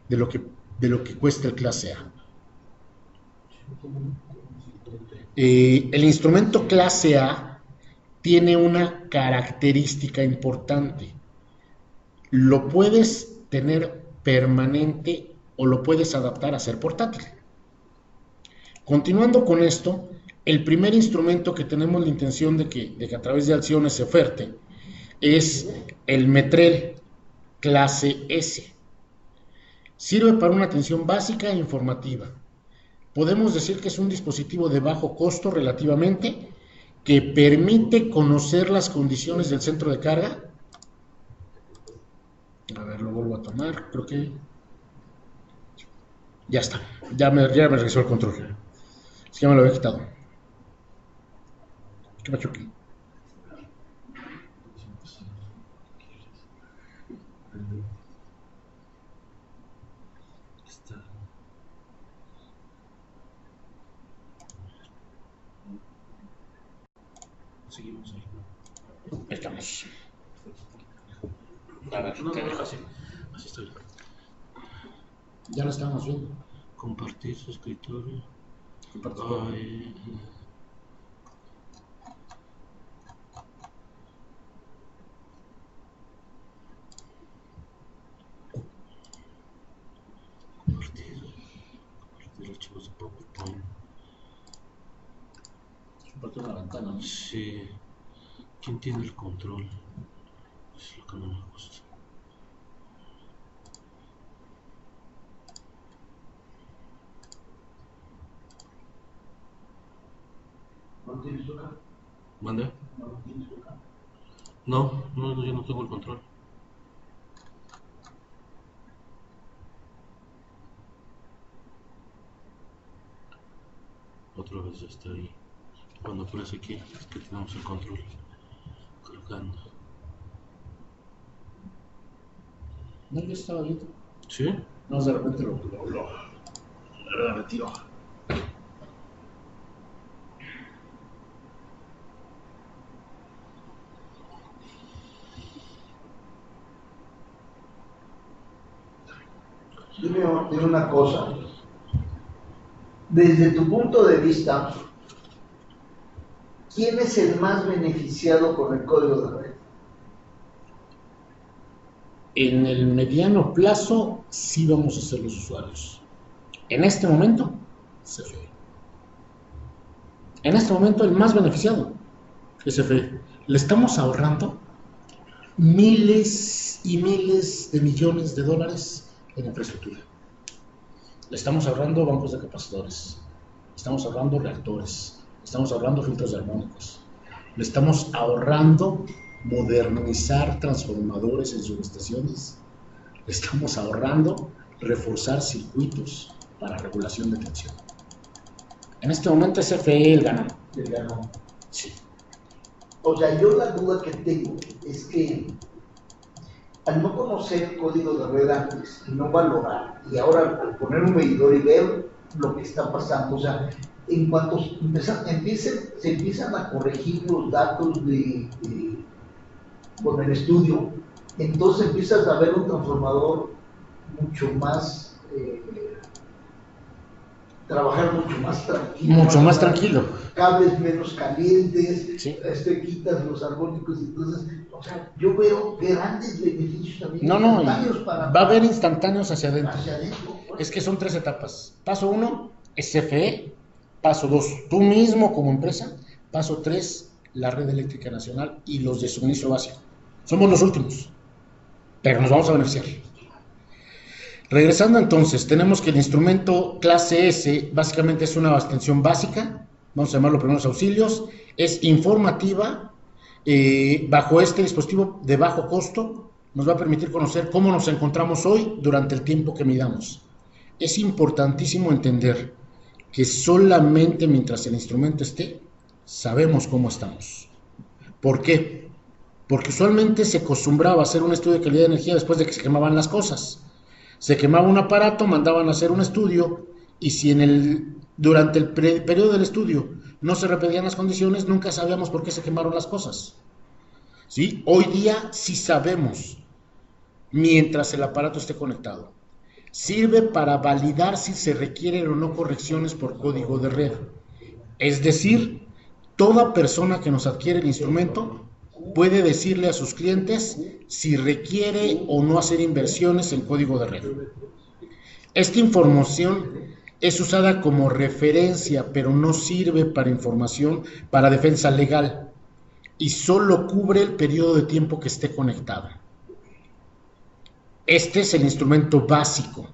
de lo que cuesta el clase A. El instrumento clase A tiene una característica importante. Lo puedes tener permanente o lo puedes adaptar a ser portátil. Continuando con esto, el primer instrumento que tenemos la intención de que a través de Alcione se oferte es el Metrel clase S. Sirve para una atención básica e informativa. Podemos decir que es un dispositivo de bajo costo relativamente, que permite conocer las condiciones del centro de carga. A ver, lo vuelvo a tomar, creo que ya está, ya me regresó el control. Es que ya me lo había quitado. ¿Qué pasó aquí? Seguimos ahí. Estamos. A ver, te dejo así. Así estoy. Ya lo estamos viendo. Compartir su escritorio. Compartir. Ay, compartir archivos de PowerPoint. Compartir una ventana, ¿no? Sí. ¿Quién tiene el control? Es lo que no me gusta. ¿No tienes tu acá? ¿Mande? ¿No tienes tu acá? No, yo no tengo el control. Otra vez ya está ahí. Cuando aparece aquí es que tenemos el control colgando. No, yo estaba viendo. ¿Sí? No, de repente lo retiro. dime una cosa. Desde tu punto de vista, ¿quién es el más beneficiado con el código de red? En el mediano plazo sí vamos a ser los usuarios. En este momento, CFE. En este momento el más beneficiado es CFE. Le estamos ahorrando miles y miles de millones de dólares en infraestructura. Le estamos ahorrando bancos de capacitores, estamos ahorrando reactores, estamos ahorrando filtros armónicos, le estamos ahorrando modernizar transformadores en subestaciones, le estamos ahorrando reforzar circuitos para regulación de tensión. En este momento es CFE el ganador. El ganador. Sí. O sea, yo la duda que tengo es que al no conocer el código de red antes y no valorar, y ahora al poner un medidor y ver lo que está pasando, o sea, en cuanto se empiezan a corregir los datos con el estudio, entonces empiezas a ver un transformador mucho más, trabajar mucho más tranquilo. Mucho más tranquilo. Cables menos calientes, Sí. quitas los armónicos, entonces, o sea, yo veo grandes beneficios también. No, instantáneos va a haber instantáneos hacia adentro. hacia adentro. Es que son 3 etapas. Paso 1 es CFE, paso 2 tú mismo como empresa, paso 3 la red eléctrica nacional y los de suministro básico. Somos los últimos, pero nos vamos a beneficiar. Regresando entonces, tenemos que el instrumento clase S básicamente es una abstención básica, vamos a llamarlo primeros auxilios, es informativa, bajo este dispositivo de bajo costo, nos va a permitir conocer cómo nos encontramos hoy durante el tiempo que midamos. Es importantísimo entender que solamente mientras el instrumento esté, sabemos cómo estamos. ¿Por qué? Porque usualmente se acostumbraba a hacer un estudio de calidad de energía después de que se quemaban las cosas. Se quemaba un aparato, mandaban a hacer un estudio, y si durante el periodo del estudio no se repetían las condiciones, nunca sabíamos por qué se quemaron las cosas. ¿Sí? Hoy día sí sabemos, mientras el aparato esté conectado. Sirve para validar si se requieren o no correcciones por código de red. Es decir, toda persona que nos adquiere el instrumento puede decirle a sus clientes si requiere o no hacer inversiones en código de red. Esta información es usada como referencia, pero no sirve para información para defensa legal y solo cubre el periodo de tiempo que esté conectado. Este es el instrumento básico.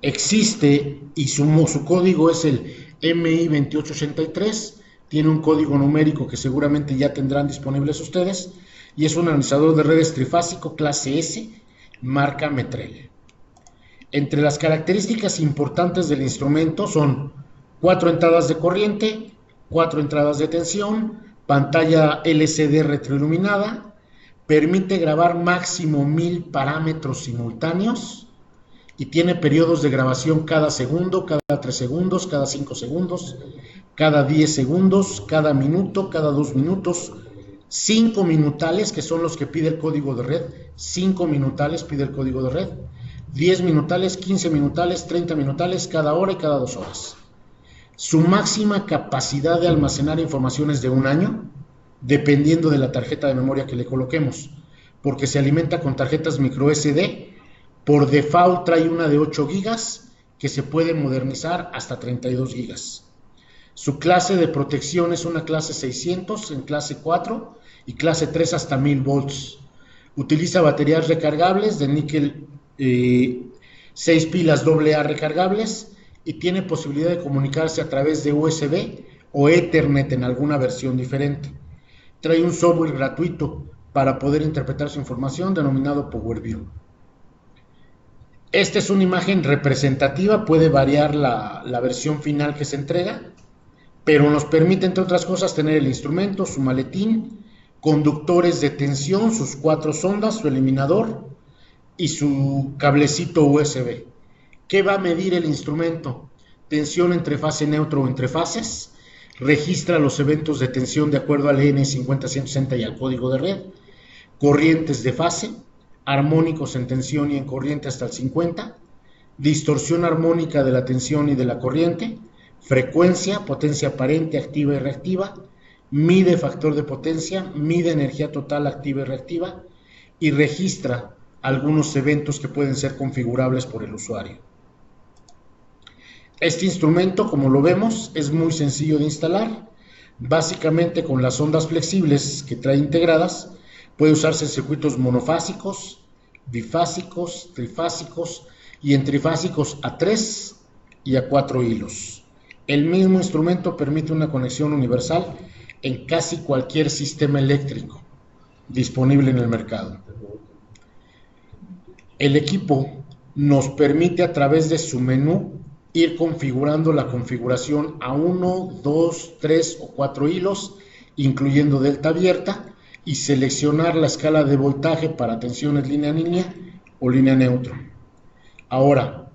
Existe y su código es el MI 2883. Tiene un código numérico que seguramente ya tendrán disponibles ustedes y es un analizador de redes trifásico clase S, marca Metrel. Entre las características importantes del instrumento son 4 entradas de corriente, 4 entradas de tensión, pantalla LCD retroiluminada, permite grabar máximo 1000 parámetros simultáneos y tiene periodos de grabación cada segundo, cada 3 segundos, cada 5 segundos, cada 10 segundos, cada minuto, cada 2 minutos, 5 minutales, que son los que pide el código de red, 5 minutales pide el código de red, 10 minutales, 15 minutales, 30 minutales, cada hora y cada 2 horas. Su máxima capacidad de almacenar información es de 1 año, dependiendo de la tarjeta de memoria que le coloquemos, porque se alimenta con tarjetas micro SD. Por default trae una de 8 gigas que se puede modernizar hasta 32 gigas. Su clase de protección es una clase 600 en clase 4 y clase 3 hasta 1000 volts. Utiliza baterías recargables de níquel, 6 pilas AA recargables y tiene posibilidad de comunicarse a través de USB o Ethernet en alguna versión diferente. Trae un software gratuito para poder interpretar su información denominado PowerView. Esta es una imagen representativa, puede variar la versión final que se entrega, pero nos permite, entre otras cosas, tener el instrumento, su maletín, conductores de tensión, sus 4 sondas, su eliminador y su cablecito USB. ¿Qué va a medir el instrumento? Tensión entre fase neutro o entre fases, registra los eventos de tensión de acuerdo al EN50160 y al código de red, corrientes de fase, armónicos en tensión y en corriente hasta el 50, distorsión armónica de la tensión y de la corriente, frecuencia, potencia aparente, activa y reactiva, mide factor de potencia, mide energía total activa y reactiva y registra algunos eventos que pueden ser configurables por el usuario. Este instrumento, como lo vemos, es muy sencillo de instalar. Básicamente con las ondas flexibles que trae integradas, puede usarse en circuitos monofásicos, bifásicos, trifásicos y en trifásicos a 3 y a 4 hilos. El mismo instrumento permite una conexión universal en casi cualquier sistema eléctrico disponible en el mercado. El equipo nos permite a través de su menú ir configurando la configuración a 1, 2, 3 o 4 hilos, incluyendo delta abierta, y seleccionar la escala de voltaje para tensiones línea o línea neutro. Ahora,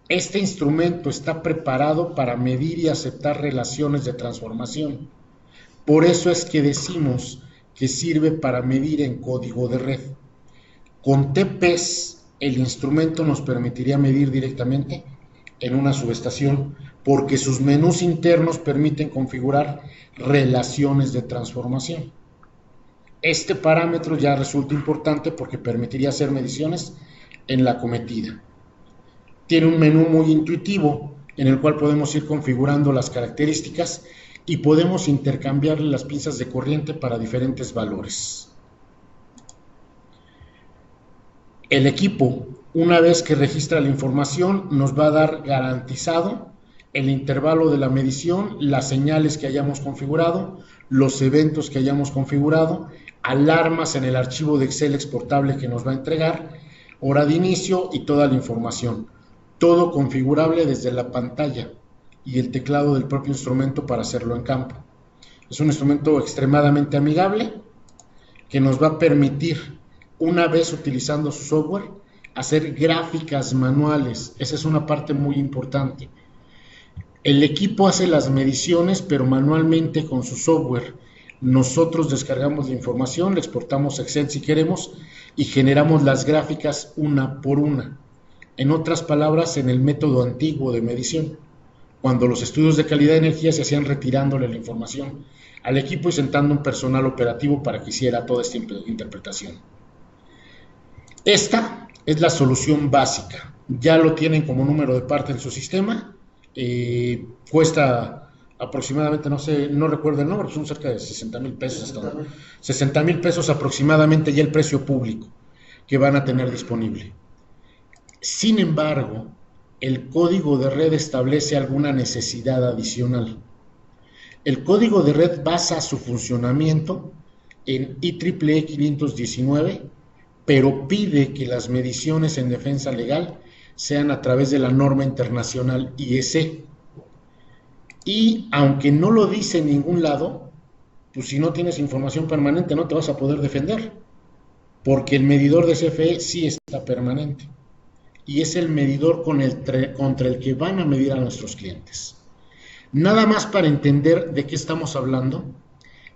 este instrumento está preparado para medir y aceptar relaciones de transformación. Por eso es que decimos que sirve para medir en código de red. Con TPS, el instrumento nos permitiría medir directamente en una subestación, porque sus menús internos permiten configurar relaciones de transformación. Este parámetro ya resulta importante porque permitiría hacer mediciones en la acometida. Tiene un menú muy intuitivo en el cual podemos ir configurando las características y podemos intercambiarle las pinzas de corriente para diferentes valores. El equipo, una vez que registra la información, nos va a dar garantizado el intervalo de la medición, las señales que hayamos configurado, los eventos que hayamos configurado, alarmas en el archivo de Excel exportable que nos va a entregar, hora de inicio y toda la información. Todo configurable desde la pantalla y el teclado del propio instrumento para hacerlo en campo. Es un instrumento extremadamente amigable que nos va a permitir, una vez utilizando su software, hacer gráficas manuales. Esa es una parte muy importante. El equipo hace las mediciones, pero manualmente con su software. Nosotros descargamos la información, la exportamos a Excel si queremos y generamos las gráficas una por una. En otras palabras, en el método antiguo de medición, cuando los estudios de calidad de energía se hacían retirándole la información al equipo y sentando un personal operativo para que hiciera toda esta interpretación. Esta es la solución básica. Ya lo tienen como número de parte en su sistema. Cuesta aproximadamente, no recuerdo el número, son cerca de 60,000 pesos hasta ahora. 60,000 pesos aproximadamente ya el precio público que van a tener disponible. Sin embargo, el código de red establece alguna necesidad adicional. El código de red basa su funcionamiento en IEEE 519, pero pide que las mediciones en defensa legal sean a través de la norma internacional IEC. Y aunque no lo dice en ningún lado, pues si no tienes información permanente no te vas a poder defender, porque el medidor de CFE sí está permanente y es el medidor contra el que van a medir a nuestros clientes. Nada más para entender de qué estamos hablando,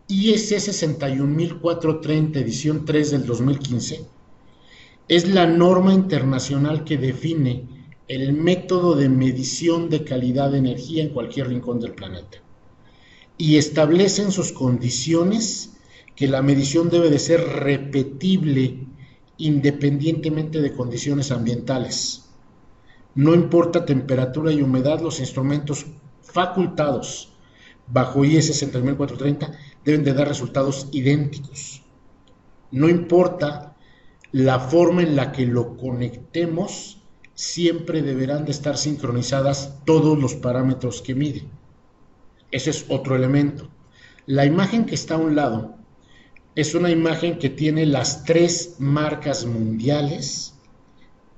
IEC 61430 edición 3 del 2015 es la norma internacional que define el método de medición de calidad de energía en cualquier rincón del planeta y establece en sus condiciones que la medición debe de ser repetible independientemente de condiciones ambientales. No importa temperatura y humedad, los instrumentos facultados bajo IEC 61430 deben de dar resultados idénticos. No importa la forma en la que lo conectemos, siempre deberán de estar sincronizadas todos los parámetros que mide. Ese es otro elemento. La imagen que está a un lado es una imagen que tiene las 3 marcas mundiales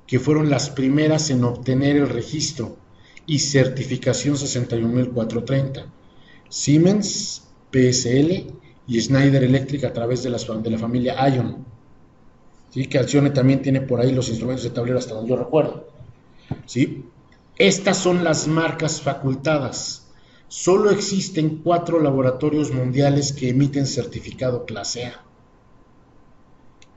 que fueron las primeras en obtener el registro y certificación 61430. Siemens, PSL y Schneider Electric a través de la familia Ion. ¿Sí? Que Alcione también tiene por ahí los instrumentos de tablero hasta donde yo recuerdo. ¿Sí? Estas son las marcas facultadas. Solo existen 4 laboratorios mundiales que emiten certificado clase A.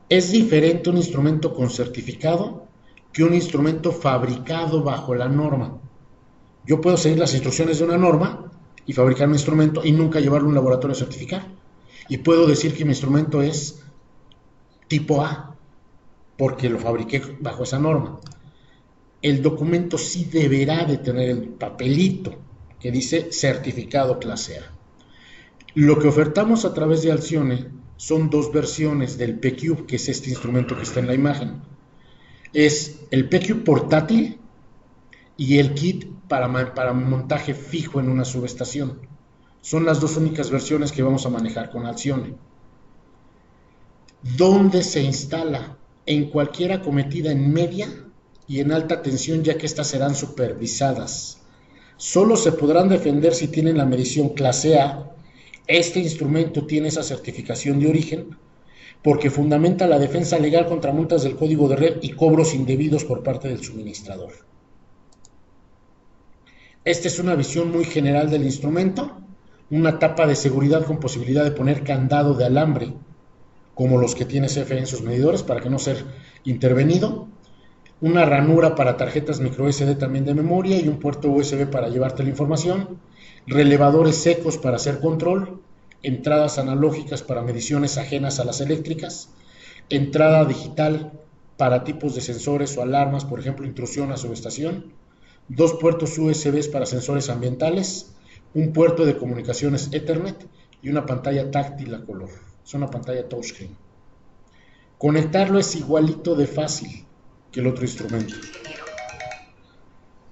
Es diferente un instrumento con certificado que un instrumento fabricado bajo la norma. Yo puedo seguir las instrucciones de una norma y fabricar un instrumento y nunca llevarlo a un laboratorio a certificar. Y puedo decir que mi instrumento es tipo A, porque lo fabriqué bajo esa norma. El documento sí deberá de tener el papelito que dice certificado clase A. Lo que ofertamos a través de Alcione son dos versiones del P-Cube, que es este instrumento que está en la imagen. Es el P-Cube portátil y el kit para montaje fijo en una subestación. Son las dos únicas versiones que vamos a manejar con Alcione. ¿Dónde se instala? En cualquier acometida en media y en alta tensión, ya que estas serán supervisadas. Solo se podrán defender si tienen la medición clase A. Este instrumento tiene esa certificación de origen porque fundamenta la defensa legal contra multas del código de red y cobros indebidos por parte del suministrador. Esta es una visión muy general del instrumento, una tapa de seguridad con posibilidad de poner candado de alambre, como los que tiene CFE en sus medidores para que no sea intervenido, una ranura para tarjetas micro SD también de memoria y un puerto USB para llevarte la información, relevadores secos para hacer control, entradas analógicas para mediciones ajenas a las eléctricas, entrada digital para tipos de sensores o alarmas, por ejemplo intrusión a subestación, dos puertos USB para sensores ambientales, un puerto de comunicaciones Ethernet y una pantalla táctil a color. Es una pantalla touchscreen. Conectarlo es igualito de fácil que el otro instrumento.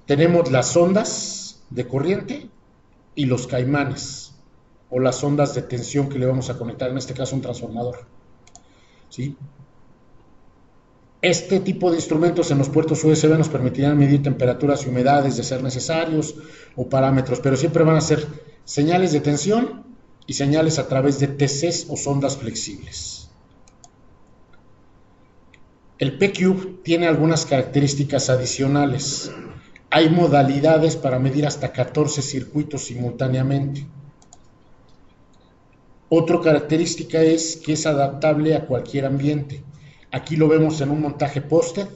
Tenemos las ondas de corriente y los caimanes, o las ondas de tensión que le vamos a conectar, en este caso un transformador. ¿Sí? Este tipo de instrumentos en los puertos USB nos permitirán medir temperaturas y humedades de ser necesarios o parámetros, pero siempre van a ser señales de tensión y señales a través de TCs o sondas flexibles. El P-Cube tiene algunas características adicionales. Hay modalidades para medir hasta 14 circuitos simultáneamente. Otra característica es que es adaptable a cualquier ambiente. Aquí lo vemos en un montaje póster,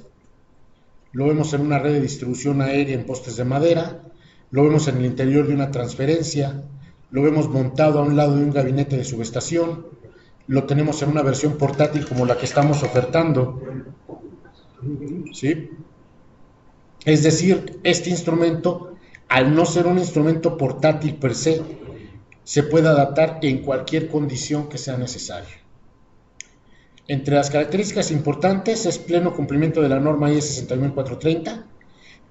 lo vemos en una red de distribución aérea en postes de madera, lo vemos en el interior de una transferencia, lo vemos montado a un lado de un gabinete de subestación, lo tenemos en una versión portátil como la que estamos ofertando. ¿Sí? Es decir, este instrumento, al no ser un instrumento portátil per se, se puede adaptar en cualquier condición que sea necesaria. Entre las características importantes es pleno cumplimiento de la norma IEC 61430,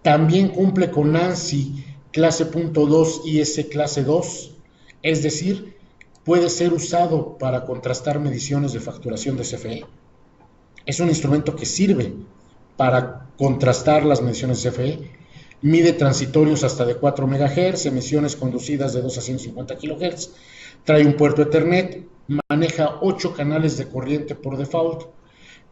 también cumple con ANSI clase .2 IS clase 2, es decir, puede ser usado para contrastar mediciones de facturación de CFE. Es un instrumento que sirve para contrastar las mediciones de CFE, mide transitorios hasta de 4 MHz, emisiones conducidas de 2 a 150 kHz, trae un puerto Ethernet, maneja 8 canales de corriente por default,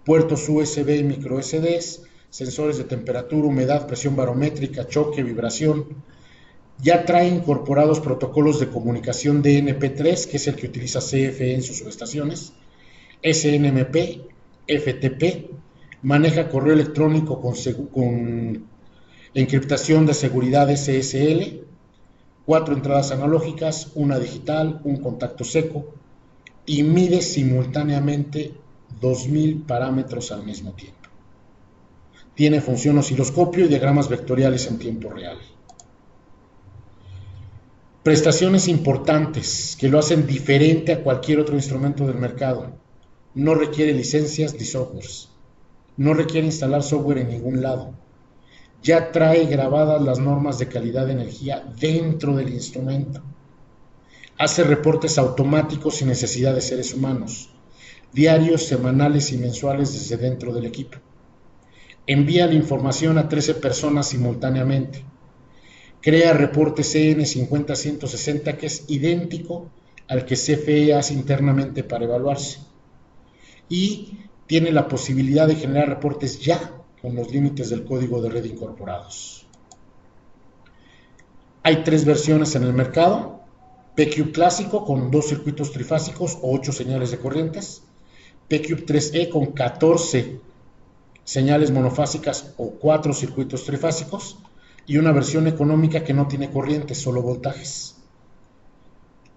puertos USB y micro SDs, sensores de temperatura, humedad, presión barométrica, choque, vibración. Ya trae incorporados protocolos de comunicación DNP3, que es el que utiliza CFE en sus subestaciones, SNMP, FTP, maneja correo electrónico con encriptación de seguridad SSL, 4 entradas analógicas, una digital, un contacto seco, y mide simultáneamente 2000 parámetros al mismo tiempo. Tiene función osciloscopio y diagramas vectoriales en tiempo real. Prestaciones importantes que lo hacen diferente a cualquier otro instrumento del mercado. No requiere licencias ni softwares. No requiere instalar software en ningún lado. Ya trae grabadas las normas de calidad de energía dentro del instrumento. Hace reportes automáticos sin necesidad de seres humanos, diarios, semanales y mensuales desde dentro del equipo. Envía la información a 13 personas simultáneamente. Crea reporte CN 50160 que es idéntico al que CFE hace internamente para evaluarse. Y tiene la posibilidad de generar reportes ya con los límites del código de red incorporados. Hay 3 versiones en el mercado. P-Cube clásico con 2 circuitos trifásicos o 8 señales de corrientes, P-Cube 3E con 14 señales monofásicas o 4 circuitos trifásicos, y una versión económica que no tiene corriente, solo voltajes.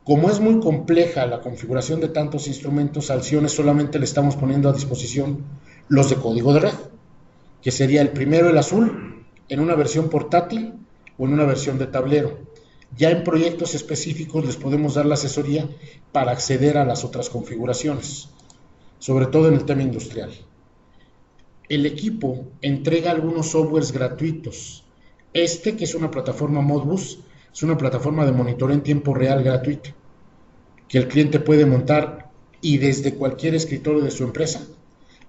Como es muy compleja la configuración de tantos instrumentos, al Cione solamente le estamos poniendo a disposición los de código de red, que sería el primero, el azul, en una versión portátil o en una versión de tablero. Ya en proyectos específicos les podemos dar la asesoría para acceder a las otras configuraciones, sobre todo en el tema industrial. El equipo entrega algunos softwares gratuitos. Que es una plataforma Modbus, es una plataforma de monitoreo en tiempo real gratuita, que el cliente puede montar y desde cualquier escritorio de su empresa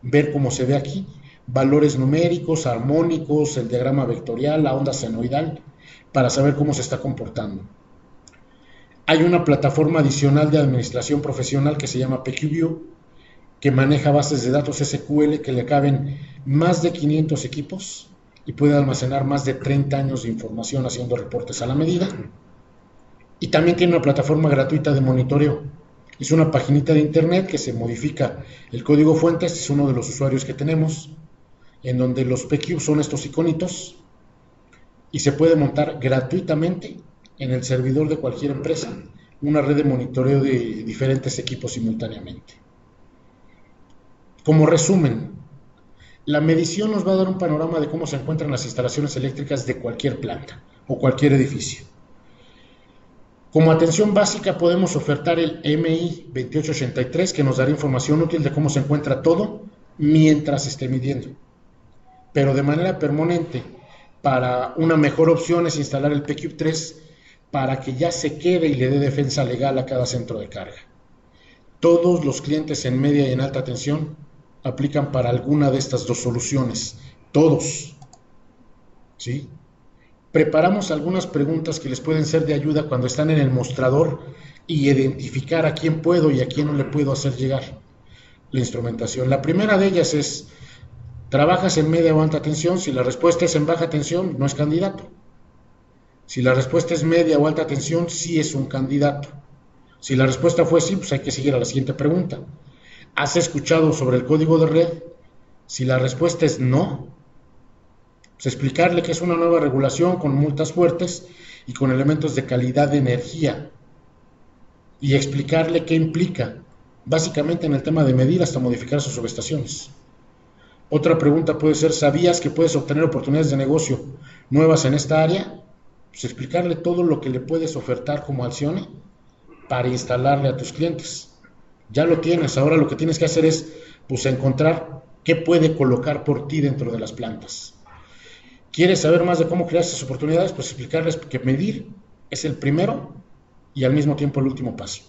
ver, como se ve aquí, valores numéricos, armónicos, el diagrama vectorial, la onda senoidal, para saber cómo se está comportando. Hay una plataforma adicional de administración profesional que se llama PQView, que maneja bases de datos SQL que le caben más de 500 equipos y puede almacenar más de 30 años de información haciendo reportes a la medida. Y también tiene una plataforma gratuita de monitoreo. Es una paginita de internet que se modifica el código fuente. Este es uno de los usuarios que tenemos, en donde los PQ son estos iconitos, y se puede montar gratuitamente en el servidor de cualquier empresa una red de monitoreo de diferentes equipos simultáneamente. Como resumen, la medición nos va a dar un panorama de cómo se encuentran las instalaciones eléctricas de cualquier planta o cualquier edificio. Como atención básica podemos ofertar el MI 2883, que nos dará información útil de cómo se encuentra todo mientras se esté midiendo. Pero de manera permanente, para una mejor opción es instalar el PQube 3 para que ya se quede y le dé defensa legal a cada centro de carga. Todos los clientes en media y en alta tensión aplican para alguna de estas dos soluciones, todos, ¿sí? Preparamos algunas preguntas que les pueden ser de ayuda cuando están en el mostrador y identificar a quién puedo y a quién no le puedo hacer llegar la instrumentación. La primera de ellas es: ¿trabajas en media o alta tensión? Si la respuesta es en baja tensión, no es candidato. Si la respuesta es media o alta tensión, sí es un candidato. Si la respuesta fue sí, pues hay que seguir a la siguiente pregunta. ¿Has escuchado sobre el código de red? Si la respuesta es no, pues explicarle que es una nueva regulación con multas fuertes y con elementos de calidad de energía, y explicarle qué implica, básicamente en el tema de medir hasta modificar sus subestaciones. Otra pregunta puede ser: ¿sabías que puedes obtener oportunidades de negocio nuevas en esta área? Pues explicarle todo lo que le puedes ofertar como Alcione para instalarle a tus clientes. Ya lo tienes, ahora lo que tienes que hacer es pues encontrar qué puede colocar por ti dentro de las plantas. ¿Quieres saber más de cómo crear esas oportunidades? Pues explicarles que medir es el primero y al mismo tiempo el último paso.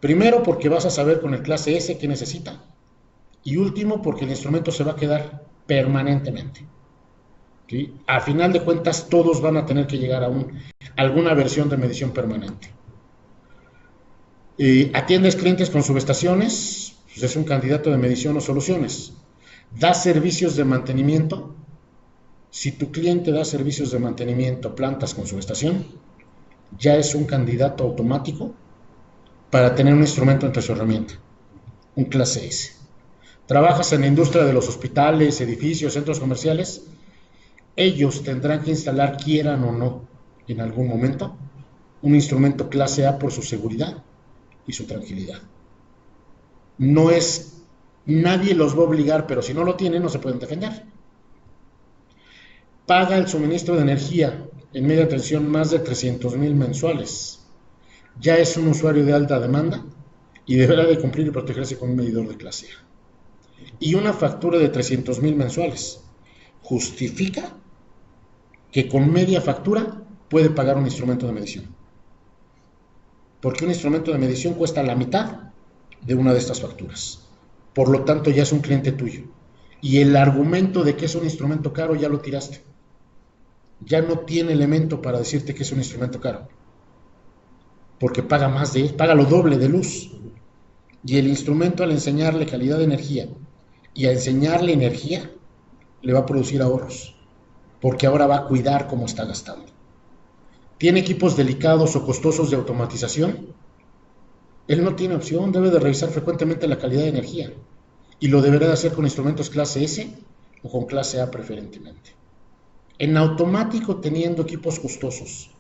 Primero, porque vas a saber con el clase S qué necesita, y último, porque el instrumento se va a quedar permanentemente, ¿sí? A final de cuentas todos van a tener que llegar a alguna versión de medición permanente. ¿Atiendes clientes con subestaciones? Pues es un candidato de medición o soluciones. ¿Das servicios de mantenimiento? Si tu cliente da servicios de mantenimiento a plantas con subestación, ya es un candidato automático para tener un instrumento entre su herramienta, un clase S. ¿Trabajas en la industria de los hospitales, edificios, centros comerciales? Ellos tendrán que instalar, quieran o no, en algún momento, un instrumento clase A por su seguridad y su tranquilidad. Nadie los va a obligar, pero si no lo tienen, no se pueden defender. Paga el suministro de energía en media tensión más de 300,000 mensuales. Ya es un usuario de alta demanda y deberá de cumplir y protegerse con un medidor de clase A. Y una factura de 300,000 mensuales justifica que con media factura puede pagar un instrumento de medición. Porque un instrumento de medición cuesta la mitad de una de estas facturas. Por lo tanto, ya es un cliente tuyo. Y el argumento de que es un instrumento caro ya lo tiraste. Ya no tiene elemento para decirte que es un instrumento caro. Porque paga lo doble de luz. Y el instrumento, al enseñarle calidad de energía y a enseñarle energía, le va a producir ahorros. Porque ahora va a cuidar cómo está gastando. ¿Tiene equipos delicados o costosos de automatización? Él no tiene opción, debe de revisar frecuentemente la calidad de energía y lo deberá de hacer con instrumentos clase S o con clase A preferentemente. En automático, teniendo equipos costosos,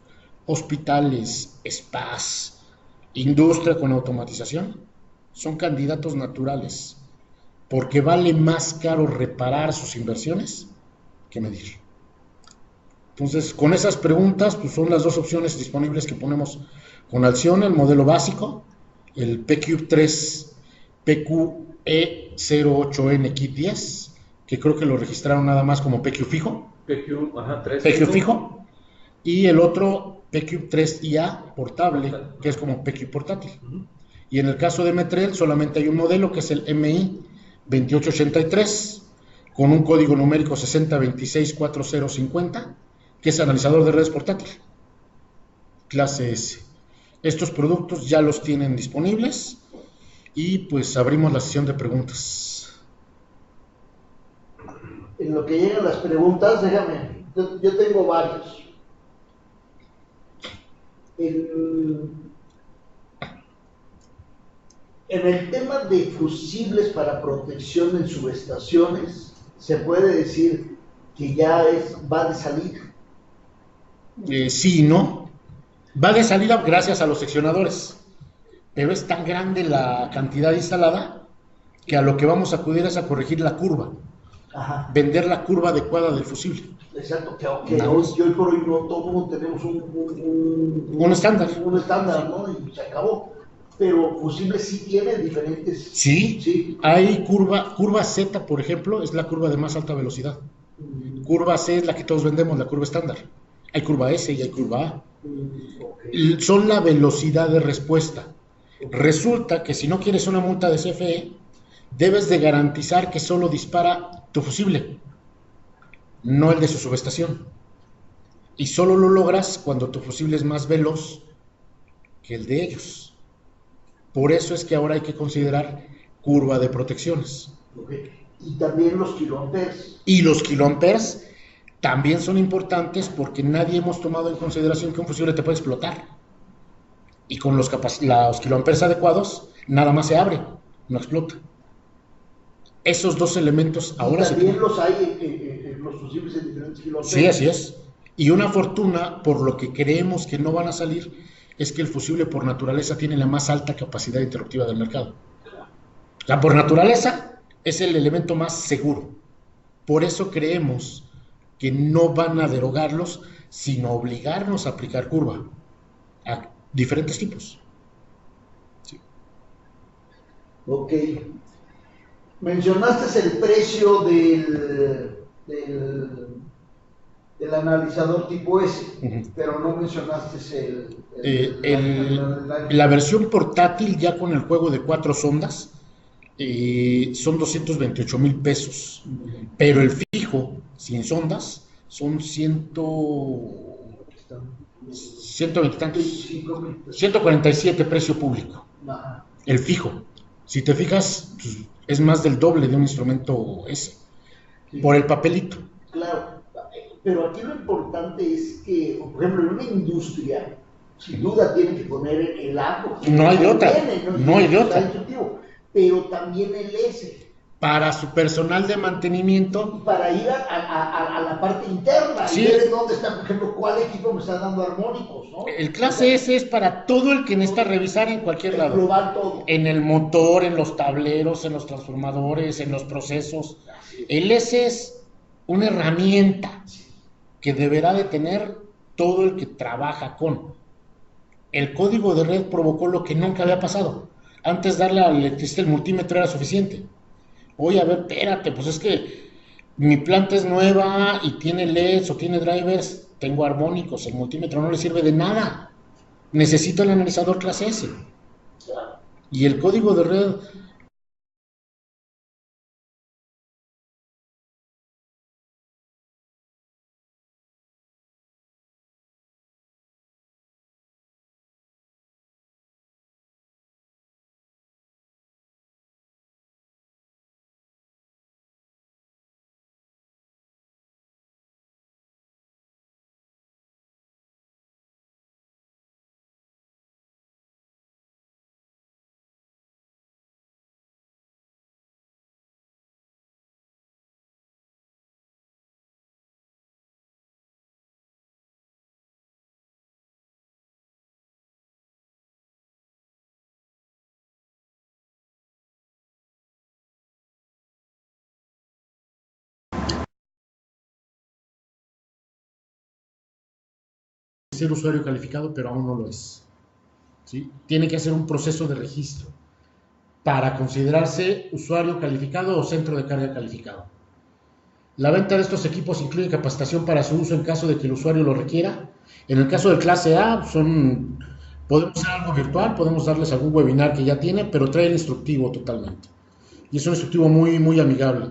hospitales, spas, industria con automatización, son candidatos naturales, porque vale más caro reparar sus inversiones que medir. Entonces, con esas preguntas, pues son las dos opciones disponibles que ponemos con Alciona, el modelo básico, el PQ3 PQE08N Kit 10, que creo que lo registraron nada más como PQ fijo. PQ fijo. Y el otro PQ3IA portable, que es como PQ portátil. Y en el caso de Metrel solamente hay un modelo, que es el MI 2883, con un código numérico 60264050, que es analizador de redes portátil, clase S. Estos productos ya los tienen disponibles y pues abrimos la sesión de preguntas. En lo que llegan las preguntas, déjame, yo tengo varios. En el tema de fusibles para protección en subestaciones, se puede decir que ya va de salida. Sí y no. Va de salida gracias a los seccionadores, pero es tan grande la cantidad instalada que a lo que vamos a acudir es a corregir la curva. Ajá. Vender la curva adecuada del fusible. Exacto, que hoy por hoy no todos tenemos un estándar. Un estándar, ¿no? Y se acabó. Pero fusible sí tiene diferentes. Sí. Hay curva Z, por ejemplo, es la curva de más alta velocidad. Curva C es la que todos vendemos, la curva estándar. Hay curva S y hay curva A. Okay. Son la velocidad de respuesta. Resulta que si no quieres una multa de CFE, debes de garantizar que solo dispara tu fusible, no el de su subestación. Y solo lo logras cuando tu fusible es más veloz que el de ellos. Por eso es que ahora hay que considerar curva de protecciones. Okay. Y también los kiloamperes. Y los kiloamperes también son importantes, porque nadie hemos tomado en consideración que un fusible te puede explotar. Y con los kiloamperes adecuados, nada más se abre, no explota. Esos dos elementos ahora se también los hay los fusibles en diferentes kiloamperes. Sí, así es. Y una fortuna, por lo que creemos que no van a salir, es que el fusible por naturaleza tiene la más alta capacidad interruptiva del mercado. La por naturaleza es el elemento más seguro. Por eso creemos que no van a derogarlos, sino obligarnos a aplicar curva a diferentes tipos. Sí. Ok. Mencionaste el precio del analizador tipo S, pero no mencionaste la versión portátil ya con el juego de 4 sondas. Son 228,000 pesos, pero el fijo sin sondas son 120 tantos, 147 precio público. El fijo, si te fijas, pues, es más del doble de un instrumento S, por el papelito. Claro, pero aquí lo importante es que, por ejemplo, en una industria, sin duda tiene que poner el A. No hay de otra, no hay de otra. Pero también el S. Para su personal de mantenimiento. Para ir a la parte interna, sí. Y ver dónde está, por ejemplo, cuál equipo me está dando armónicos, ¿no? El clase S es para todo el que necesita revisar en cualquier lado. Probar todo. En el motor, en los tableros, en los transformadores, en los procesos. El S es una herramienta que deberá de tener todo el que trabaja con. El código de red provocó lo que nunca había pasado. Antes darle al electricista el multímetro era suficiente. Oye, a ver, espérate, pues es que mi planta es nueva y tiene LEDs o tiene drivers, tengo armónicos, el multímetro no le sirve de nada. Necesito el analizador clase S. Y el código de red ser usuario calificado, pero aún no lo es. ¿Sí? Tiene que hacer un proceso de registro para considerarse usuario calificado o centro de carga calificado. La venta de estos equipos incluye capacitación para su uso en caso de que el usuario lo requiera. En el caso del clase A, podemos hacer algo virtual, podemos darles algún webinar que ya tiene, pero trae el instructivo totalmente. Y es un instructivo muy, muy amigable.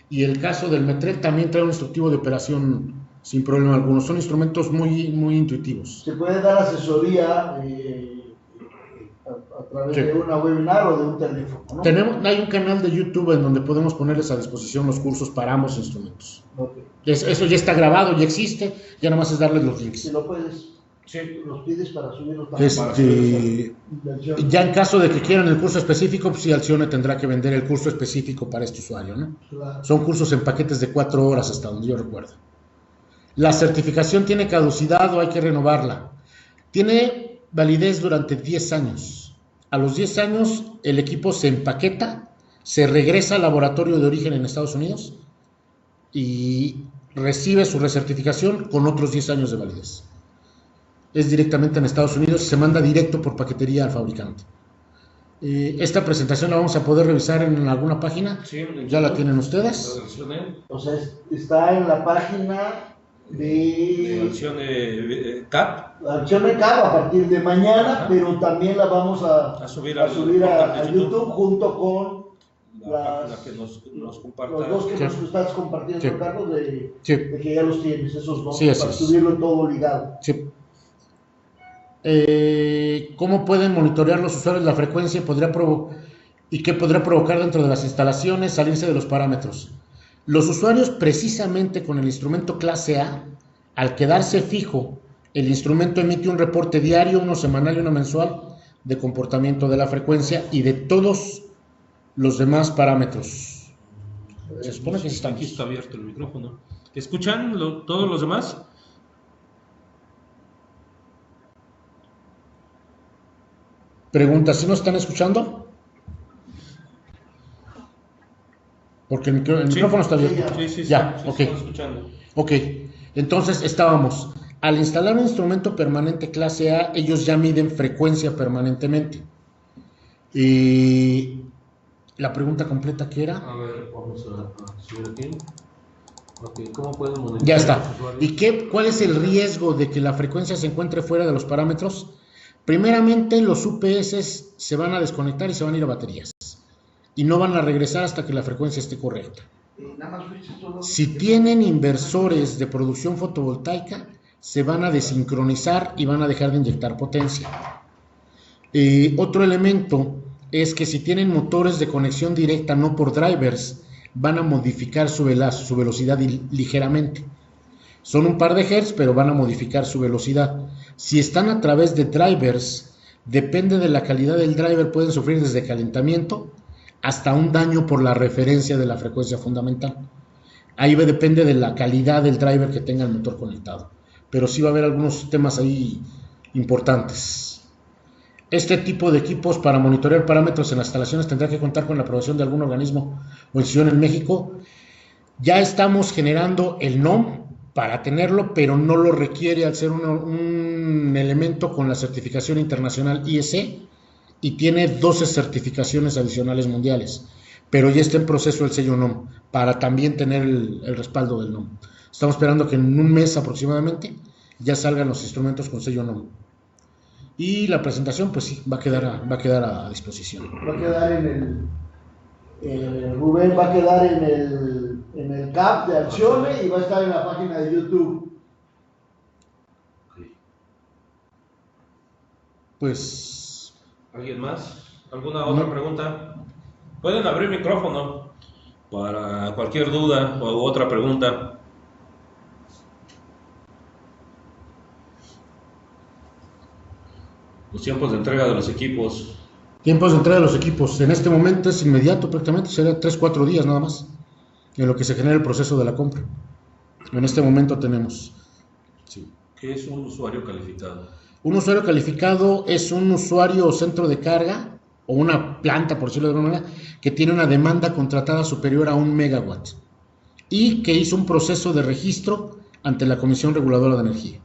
Y el caso del Metrel también trae un instructivo de operación sin problema alguno. Son instrumentos muy, muy intuitivos. ¿Se puede dar asesoría a través de una webinar o de un teléfono, ¿no? Hay un canal de YouTube en donde podemos ponerles a disposición los cursos para ambos instrumentos. Okay. Eso ya está grabado, ya existe, ya nada más es darles los links. Si lo puedes, Sí. los pides para subirlos Ya en caso de que quieran el curso específico, pues sí, Alcione tendrá que vender el curso específico para este usuario, ¿no? Claro. Son cursos en paquetes de 4 horas hasta donde yo recuerdo. La certificación tiene caducidad o hay que renovarla. Tiene validez durante 10 años. A los 10 años el equipo se empaqueta, se regresa al laboratorio de origen en Estados Unidos y recibe su recertificación con otros 10 años de validez. Es directamente en Estados Unidos y se manda directo por paquetería al fabricante. Esta presentación la vamos a poder revisar en alguna página. Sí, ¿Ya la tienen ustedes? O sea, está en la página de Acción de CAP. Acción de CAP a partir de mañana. Ajá. Pero también la vamos a subir a YouTube junto con la que nos comparta. Los dos que sí. nos estás compartiendo, Sí. Carlos, de Sí. que ya los tienes, esos dos, Sí, para subirlo todo ligado. Sí. ¿Cómo pueden monitorear los usuarios la frecuencia y qué podrá provocar dentro de las instalaciones salirse de los parámetros? Los usuarios, precisamente con el instrumento clase A, al quedarse fijo, el instrumento emite un reporte diario, uno semanal y uno mensual de comportamiento de la frecuencia y de todos los demás parámetros. Se supone que están aquí está abierto el micrófono. ¿Escuchan todos los demás? Pregunta, ¿sí nos están escuchando? Porque el micrófono está abierto. Sí, ya, sí, ok. Estamos escuchando. Ok, entonces estábamos. Al instalar un instrumento permanente clase A, ellos ya miden frecuencia permanentemente. Y la pregunta completa que era. A ver, vamos a subir aquí. Okay, ¿cómo pueden monitorear? Ya está. ¿Y cuál es el riesgo de que la frecuencia se encuentre fuera de los parámetros? Primeramente, los UPS se van a desconectar y se van a ir a baterías. Y no van a regresar hasta que la frecuencia esté correcta. Si tienen inversores de producción fotovoltaica, se van a desincronizar y van a dejar de inyectar potencia. Otro elemento es que si tienen motores de conexión directa, no por drivers, van a modificar su velocidad ligeramente. Son un par de hertz, pero van a modificar su velocidad. Si están a través de drivers, depende de la calidad del driver, pueden sufrir desde calentamiento hasta un daño por la referencia de la frecuencia fundamental. Ahí depende de la calidad del driver que tenga el motor conectado. Pero sí va a haber algunos temas ahí importantes. Este tipo de equipos para monitorear parámetros en las instalaciones tendrá que contar con la aprobación de algún organismo o institución en México. Ya estamos generando el NOM para tenerlo, pero no lo requiere al ser un elemento con la certificación internacional IEC y tiene 12 certificaciones adicionales mundiales, pero ya está en proceso el sello NOM para también tener el respaldo del NOM. Estamos esperando que en un mes aproximadamente ya salgan los instrumentos con sello NOM. Y la presentación, pues sí, va a quedar a disposición. Va a quedar Rubén va a quedar en el CAP de Accione y va a estar en la página de YouTube. Pues... ¿Alguien más? ¿Alguna otra pregunta? Pueden abrir micrófono para cualquier duda o otra pregunta. Los tiempos de entrega de los equipos. Tiempos de entrega de los equipos. En este momento es inmediato prácticamente, será 3-4 días nada más, en lo que se genera el proceso de la compra. En este momento tenemos. Sí. ¿Qué es un usuario calificado? Un usuario calificado es un usuario o centro de carga, o una planta, por decirlo de alguna manera, que tiene una demanda contratada superior a 1 megawatt y que hizo un proceso de registro ante la Comisión Reguladora de Energía.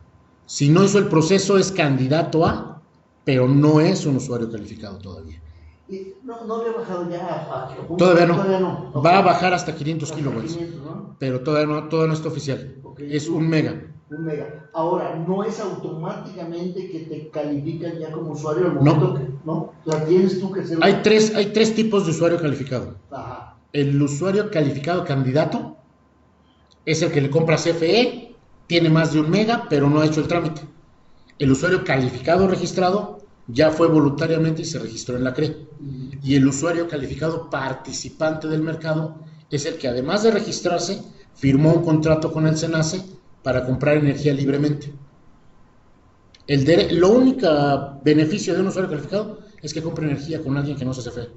Si no hizo el proceso es candidato a, pero no es un usuario calificado todavía. Y no había bajado ya Todavía no. Todavía no. Ok. Va a bajar hasta 500 Hasta kilovolts, 500, ¿no? pero todavía no está oficial. Ok. Es 1 mega. Un mega. Ahora, no es automáticamente que te califican ya como usuario al momento que, ¿no? O sea, tienes tú que ser. Hay tres tipos de usuario calificado. Ajá. El usuario calificado candidato es el que le compra CFE, tiene más de 1 mega, pero no ha hecho el trámite. El usuario calificado registrado ya fue voluntariamente y se registró en la CRE. Y el usuario calificado participante del mercado es el que, además de registrarse, firmó un contrato con el SENACE para comprar energía libremente. Lo único beneficio de un usuario calificado es que compre energía con alguien que no se CFE.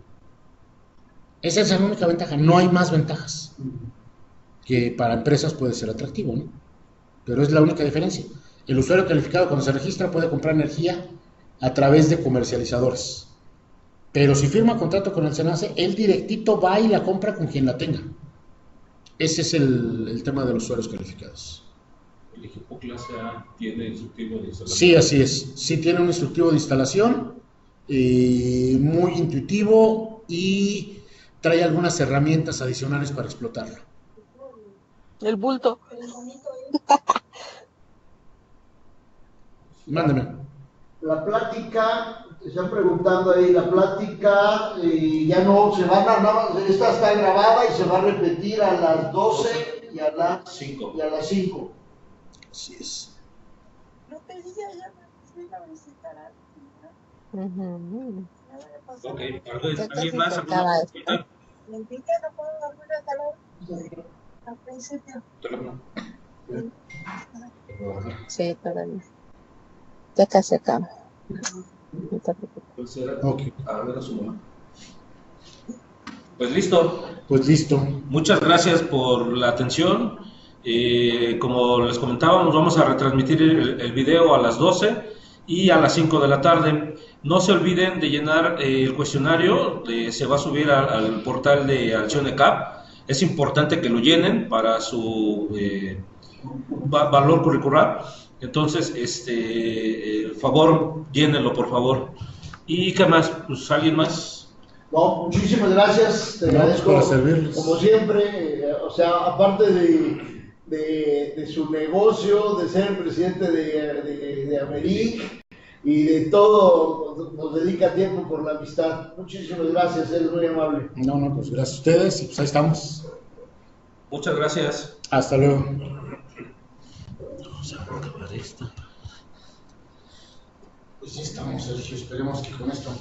Esa es la única ventaja, no hay más ventajas, que para empresas puede ser atractivo, ¿no? Pero es la única diferencia. El usuario calificado, cuando se registra, puede comprar energía a través de comercializadores. Pero si firma contrato con el SENACE, él directito va y la compra con quien la tenga. Ese es el tema de los usuarios calificados. ¿El equipo clase A tiene instructivo de instalación? Sí, así es. Sí tiene un instructivo de instalación, muy intuitivo, y trae algunas herramientas adicionales para explotarlo. El bulto. Mándeme. La plática, te están preguntando ahí, la plática ya no se va nada más, esta está grabada y se va a repetir a las 12 y a las 5. Y a las 5. Así es. Ujú. Ok, Ya ¿alguien casi más? se ¿Alguna acaba esto. consulta? Sí, todavía. Ya casi acaba. No te preocupes. Ok. A ver a su mamá. Pues listo. Pues listo. Muchas gracias por la atención. Como les comentábamos, vamos a retransmitir el video a las 12 y a las 5 de la tarde. No se olviden de llenar el cuestionario, se va a subir al portal de Acción ECAP. Es importante que lo llenen para su valor curricular. Entonces, favor, llénenlo, por favor. ¿Y qué más? Pues, ¿alguien más? No, muchísimas gracias, te agradezco para servirles. como siempre, o sea, aparte de su negocio, de ser el presidente de Americ y de todo, nos dedica tiempo por la amistad. Muchísimas gracias, eres muy amable. No, pues gracias a ustedes y pues ahí estamos. Muchas gracias. Hasta luego. Pues ya estamos, Sergio, esperemos que con esto